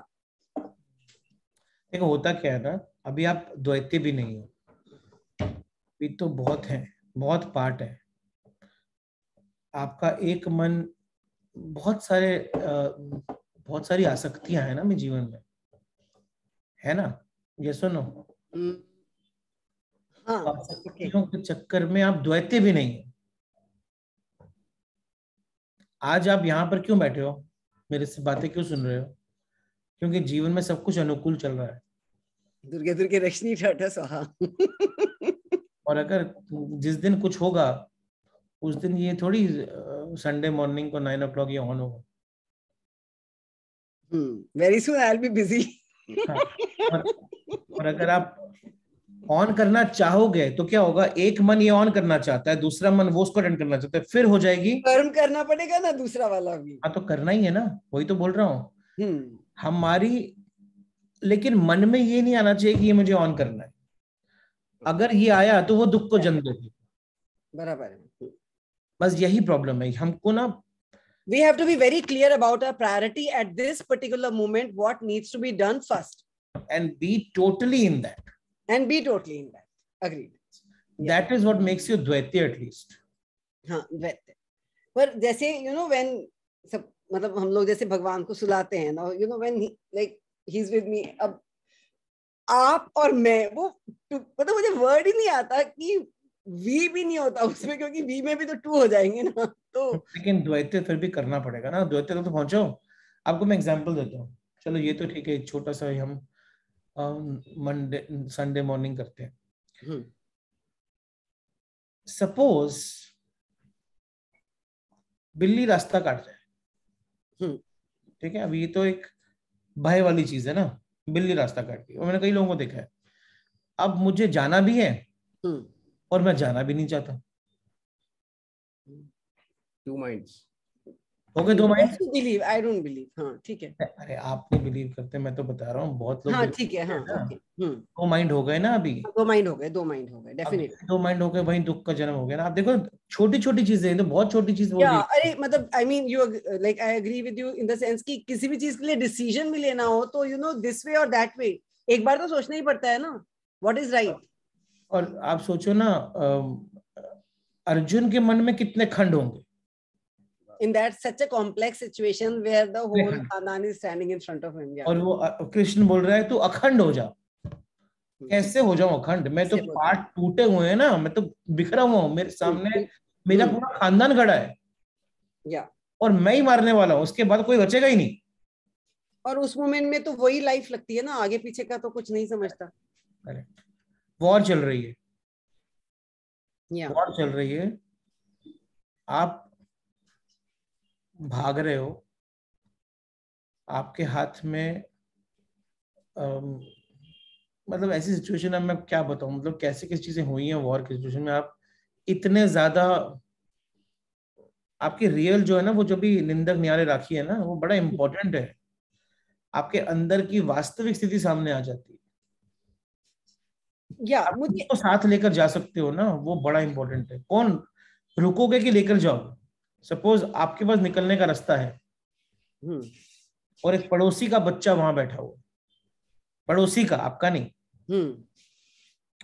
S1: देखो होता क्या है ना, अभी आप द्वैती भी नहीं हो, अभी तो बहुत है, बहुत पार्ट है आपका। एक मन, बहुत सारी आसक्तियां है ना मेरे जीवन में, है ना? ये सुनो, आसक्तियों के चक्कर में आप द्वैती भी नहीं है। आज आप यहाँ पर क्यों बैठे हो, मेरे से बातें क्यों सुन रहे हो? क्योंकि जीवन में सब कुछ अनुकूल चल रहा है।
S7: दुर्गे दुर्गे रश्मि ठाठा स्वाहा।
S1: और अगर जिस दिन कुछ होगा उस दिन ये थोड़ी संडे मॉर्निंग को 9 o'clock ये ऑन होगा।
S7: Very soon I will be busy.
S1: हाँ, और अगर आप ऑन करना चाहोगे तो क्या होगा, एक मन ये ऑन करना चाहता है, दूसरा मन वो उसको अटेंड करना चाहता है, फिर हो जाएगी।
S7: कर्म करना पड़ेगा ना दूसरा वाला भी।
S1: हाँ तो करना ही है ना, वही तो बोल रहा हूँ हमारी। लेकिन मन में ये नहीं आना चाहिए कि ये मुझे ऑन करना है। अगर ये आया तो वो दुख को जन्म देगी।
S7: बराबर है।
S1: बस यही प्रॉब्लम है हमको ना।
S7: We have to be very clear about our priority at this particular moment, what needs to be done first.
S1: And be totally in that.
S7: And be totally in that. Agreed.
S1: That is what makes you Dvaitya at least.
S7: हाँ, द्वैत्य। पर जैसे when सब मतलब हम लोग जैसे भगवान को सुलाते हैं ना, when he's with me, अब आप और मैं, वो मतलब मुझे वर्ड ही नहीं आता कि वी भी नहीं होता उसमें, क्योंकि वी में भी तो 2 हो जाएंगे ना। तो
S1: लेकिन द्वैत्य फिर भी करना पड़ेगा ना, द्वैत्य तो पहुंचो। आपको मैं एग्जांपल देता हूँ, चलो ये तो ठीक है, एक छोटा सा हम मंडे संडे मॉर्निंग करते हैं। सपोज बिल्ली रास्ता काट जाए, ठीक है, अब ये तो एक भय वाली चीज है ना, बिल्ली रास्ता काट गई, और मैंने कई लोगों को देखा है। अब मुझे जाना भी है और मैं जाना भी नहीं चाहता।
S6: 2 minds.
S1: Okay, 2 mind.
S7: Believe, I don't believe. हाँ ठीक है।
S1: अरे आप नहीं बिलीव करते, मैं तो बता रहा हूँ बहुत लोग।
S7: हाँ ठीक है। हाँ ओके।
S1: 2 माइंड हो गए ना अभी।
S7: 2 माइंड हो गए, 2 माइंड हो गए, डेफिनेटली
S1: 2 माइंड हो गए, वहीं दुख का जन्म हो गया ना। आप देखो छोटी छोटी चीजें, तो बहुत छोटी चीज बोल दी।
S7: अरे मतलब I mean you like I agree with you in the sense कि किसी भी चीज के लिए डिसीजन भी लेना हो तो दिस वे और दैट वे, एक बार तो सोचना ही पड़ता है ना व्हाट इज राइट।
S1: और आप सोचो ना, अर्जुन के मन में कितने खंड होंगे।
S7: In that such a complex situation where the whole Khandan is standing in front of him. Yeah.
S1: और वो कृष्ण बोल रहा है तू अखंड हो जा। कैसे हो जाऊं अखंड? मैं तो पार्ट टूटे हुए हैं ना, मैं तो बिखरा हुआ हूँ, मेरे सामने मेरा पूरा खानदान खड़ा है। और मैं ही मारने वाला हूँ, उसके बाद कोई बचेगा ही नहीं।
S7: और उस मोमेंट में तो वही लाइफ लगती है ना, आगे पीछे का तो कुछ नहीं समझता।
S1: वॉर चल रही है, वॉर चल रही है, आप भाग रहे हो, आपके हाथ में मतलब ऐसी सिचुएशन है, मैं क्या बताऊं, मतलब कैसे कैसी चीजें हुई हैं वॉर की सिचुएशन में। आप इतने ज्यादा, आपके रियल जो है ना, वो जो भी निंदक न्यारे राखी है ना, वो बड़ा इंपॉर्टेंट है। आपके अंदर की वास्तविक स्थिति सामने आ जाती है। आप मुझे तो साथ लेकर जा सकते हो ना, वो बड़ा इंपॉर्टेंट है। कौन रुकोगे कि लेकर जाओगे? सपोज आपके पास निकलने का रास्ता है और एक पड़ोसी का बच्चा वहां बैठा हुआ, पड़ोसी का, आपका नहीं।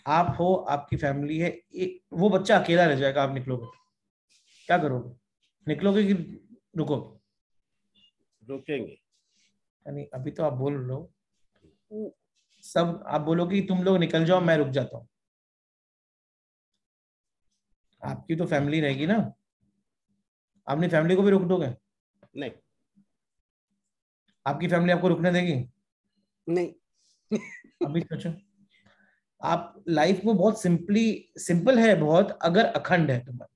S1: आप हो, आपकी फैमिली है, वो बच्चा अकेला रह जाएगा, आप निकलोगे, क्या करोगे? निकलोगे कि रुकोगे?
S6: रुकेंगे।
S1: यानी अभी तो आप बोल रहे हो सब, आप बोलोगे कि तुम लोग निकल जाओ, मैं रुक जाता हूं। आपकी तो फैमिली रहेगी ना, अपनी फैमिली को भी रोक दोगे?
S6: नहीं।
S1: आपकी फैमिली आपको रुकने देगी?
S7: नहीं।
S1: अभी सोचो, आप लाइफ को बहुत सिंपल है बहुत, अगर अखंड है तो मन।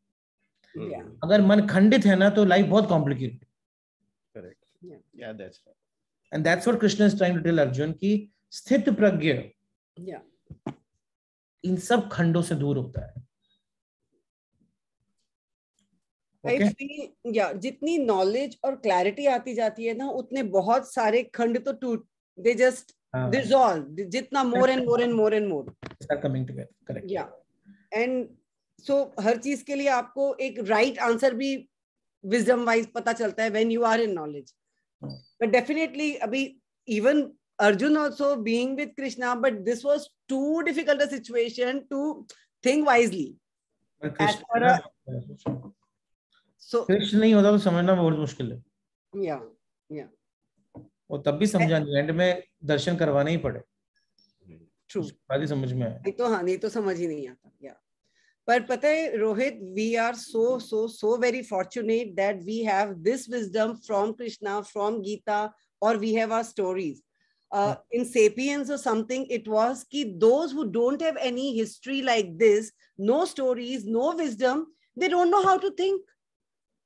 S1: अगर मन खंडित है ना, तो लाइफ बहुत complicated.
S6: Correct, yeah that's right.
S1: And that's what Krishna is trying to tell Arjun की स्थित प्रज्ञ इन सब खंडों से दूर होता है।
S7: जितनी नॉलेज और क्लैरिटी आती जाती है ना, उतने बहुत सारे खंड तो टूट, दे जस्ट dissolve, जितना more and more and more and more
S1: start coming together. Correct.
S7: and so हर चीज के लिए आपको एक right answer भी wisdom wise पता चलता है when you are in knowledge. But definitely अभी even Arjun also being with Krishna, but this was too difficult a situation to think wisely.
S1: So Krishna नहीं होता तो समझना बहुत मुश्किल है। और तब भी समझा नहीं, एंड में दर्शन करवाने ही पड़े।
S7: ट्रू,
S1: बात समझ में आया।
S7: नहीं तो समझ ही नहीं आता। पर पता है Rohit, we are so very fortunate that we have this wisdom from Krishna, from Gita, or we have our stories. In Sapiens or something, it was कि those who don't have any history like this, no stories, no wisdom, they don't know how to think.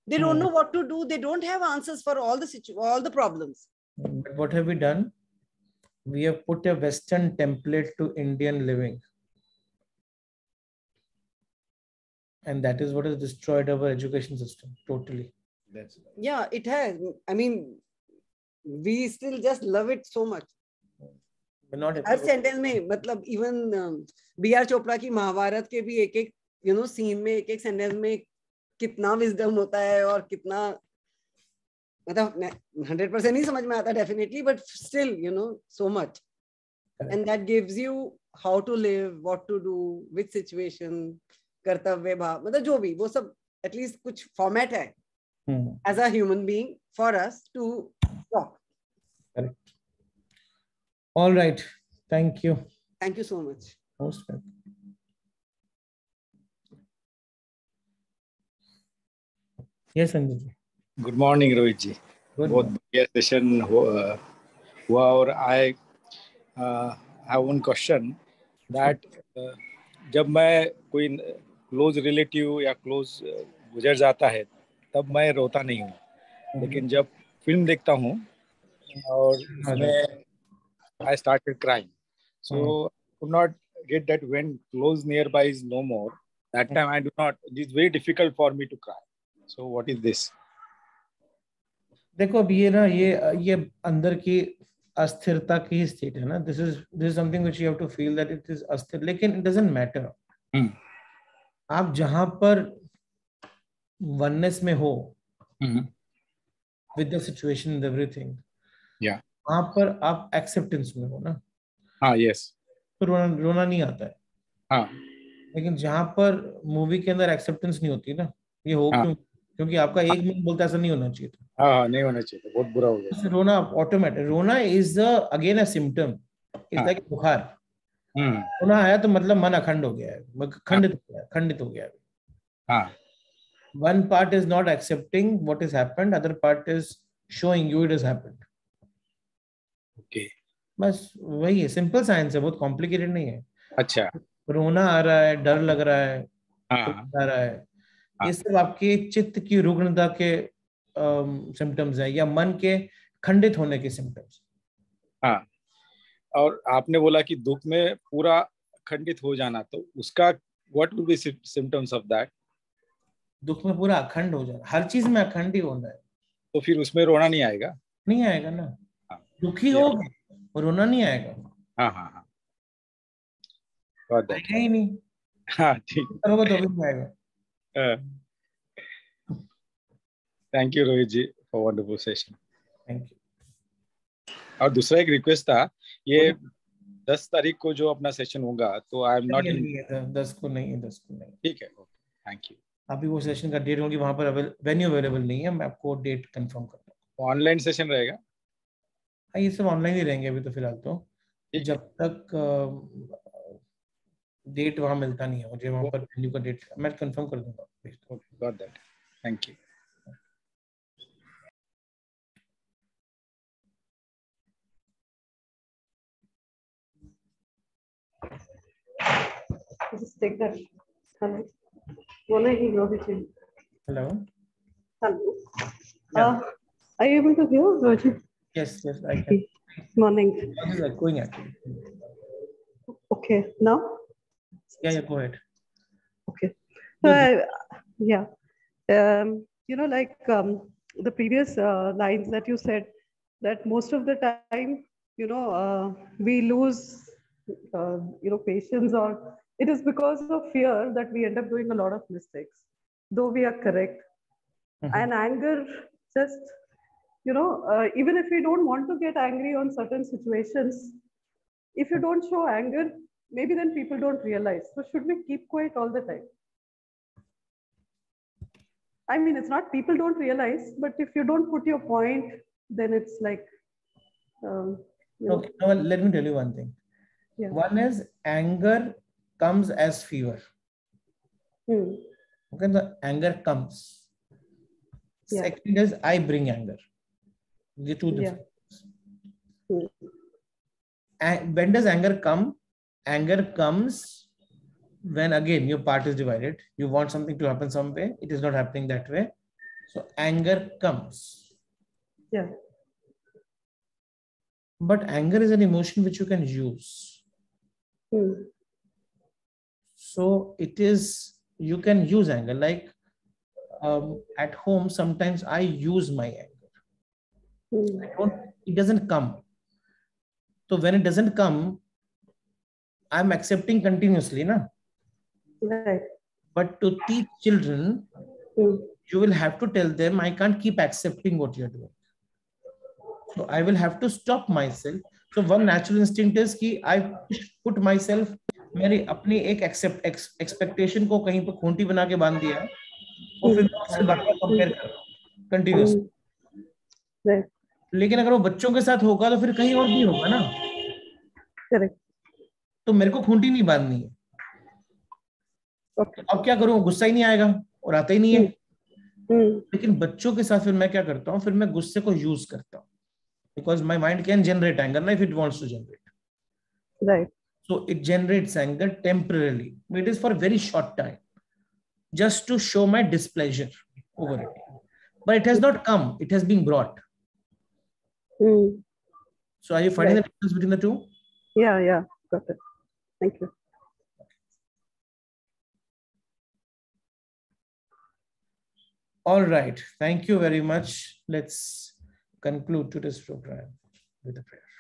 S7: They don't know what to do. They don't have answers for all the problems.
S1: But what have we done? We have put a Western template to Indian living. And that is what has destroyed our education system totally.
S7: Yeah, it has. I mean, we still just love it so much. Her sentence में, मतलब even B.R. Chopra की महाभारत के भी एक scene में, एक sentence में कितना विजडम होता है और कितना, मतलब 100% नहीं समझ में आता definitely, but still so much. And that gives you how to live, what to do, which situation, कर्तव्य भाव, मतलब जो भी वो सब at least कुछ format है as a human being for us to talk.
S1: Correct. All right. Thank you.
S7: Thank you so much.
S1: Most welcome. Yes, Sanjay ji.
S8: Good morning, Rohit ji. बहुत बढ़िया सेशन हुआ और I have one question that जब मैं कोई close relative या close गुजर जाता है तब मैं रोता नहीं हूँ, लेकिन जब फिल्म देखता हूँ और उसमें I started crying. So I could not get that when close nearby is no more. That time I do not. It is very difficult for me to cry. So what is this?
S1: देखो अब ये ना ये अंदर की अस्थिरता की state है ना. This is something which you have to feel that it is अस्थिर, लेकिन it doesn't matter. आप जहां पर oneness में हो with the situation and everything, वहां पर आप acceptance में हो ना.
S8: हाँ, yes.
S1: तो रोना नहीं आता है.
S8: हाँ.
S1: लेकिन जहां पर मूवी के अंदर acceptance नहीं होती ना, ये हो क्योंकि आपका एक मन बोलता ऐसा नहीं होना चाहिए था.
S8: हाँ, नहीं होना चाहिए, बहुत बुरा हो गया.
S1: रोना ऑटोमेटिक, रोना is again a symptom, is like बुखार. रोना आया तो मतलब मन अखंड हो गया है, खंडित हो गया है.
S8: हाँ.
S1: One part is not accepting what has happened, other part is showing you it has happened.
S8: Okay.
S1: बस वही है, सिंपल साइंस है, बहुत कॉम्प्लिकेटेड नहीं है.
S8: अच्छा.
S1: रोना आ रहा है, डर लग रहा है, आ रहा है, ये सब आपके चित्त की रुग्णता के सिम्टम्स है या मन के खंडित होने के सिम्टम्स.
S8: हाँ. और आपने बोला कि दुख में पूरा खंडित हो जाना, तो उसका what would be symptoms of that?
S1: दुख में पूरा अखंड हो जाना, हर चीज में अखंड ही होना है.
S8: तो फिर उसमें रोना नहीं आएगा?
S1: नहीं आएगा ना. दुखी होगा और रोना नहीं आएगा.
S8: हाँ हाँ हाँ,
S1: आएगा ही नहीं.
S8: हाँ ठीक
S1: होगा तो भी नहीं आएगा.
S8: Thank you Rohit ji for wonderful session.
S1: Thank you.
S8: और दूसरा एक रिक्वेस्ट था, ये 10 तारीख को जो अपना सेशन होगा तो आई एम नॉट इन.
S1: 10 को नहीं है, 10 को नहीं.
S8: ठीक है, थैंक यू.
S1: अभी वो सेशन का डेट होगी, वहां पर वेन्यू अवेलेबल नहीं है, मैं आपको डेट कंफर्म करता हूँ.
S8: ऑनलाइन सेशन रहेगा?
S1: हाँ, ये सब ऑनलाइन ही रहेंगे अभी तो फिलहाल. तो जब तक डेट वहां मिलता नहीं है मुझे, वहां पर वेन्यू का डेट मैं कंफर्म कर दूंगा.
S8: Got that. Thank you.
S9: Just take that. Hello.
S1: Hello.
S9: Hello. Are you able to hear, Roger?
S1: Yes, I can.
S9: Morning.
S1: This is going actually.
S9: Okay, now?
S1: Yeah, go ahead.
S9: Okay. So, yeah. Like the previous lines that you said, that most of the time, we lose, patience, or it is because of fear that we end up doing a lot of mistakes, though we are correct. And anger just, even if we don't want to get angry on certain situations, if you don't show anger, maybe then people don't realize. So should we keep quiet all the time? I mean, it's not people don't realize, but if you don't put your point, then it's like...
S1: Okay, now let me tell you one thing.
S9: Yeah.
S1: One is anger comes as fever. Okay, the anger comes.
S9: Yeah.
S1: Second is I bring anger. The two different things. And when does anger come? Anger comes when again your part is divided, you want something to happen some way, it is not happening that way. So anger comes.
S9: Yeah.
S1: But anger is an emotion which you can use. So it is, you can use anger. Like at home, sometimes I use my anger. It doesn't come. So when it doesn't come, I'm accepting continuously, na?
S9: Right.
S1: But to teach children, you will have to tell them, I can't keep accepting what you're doing. So I will have to stop myself. So one natural instinct is कि I put myself, मेरे अपनी एक expectation को कहीं पर खूंटी बना के बांध दिया, और फिर मैं उससे बार-बार कंपेयर कर रहा हूँ कंटिन्यूसली. लेकिन अगर वो बच्चों के साथ होगा तो फिर कहीं और भी होगा ना.
S9: करेक्ट.
S1: तो मेरे को खूंटी नहीं बांधनी है. अब क्या करूं, गुस्सा ही नहीं आएगा और आता ही नहीं है. लेकिन बच्चों के साथ फिर मैं क्या करता हूं, फिर मैं गुस्से को यूज करता हूं, because my mind can generate anger if it wants to generate.
S9: Right.
S1: So it generates anger temporarily. It is for a very short time, just to show my displeasure over it. But it has not come, it has been brought. So are you finding the difference between the two?
S9: Yeah, got it. Thank you.
S1: All right, thank you very much. Let's conclude today's program with a prayer.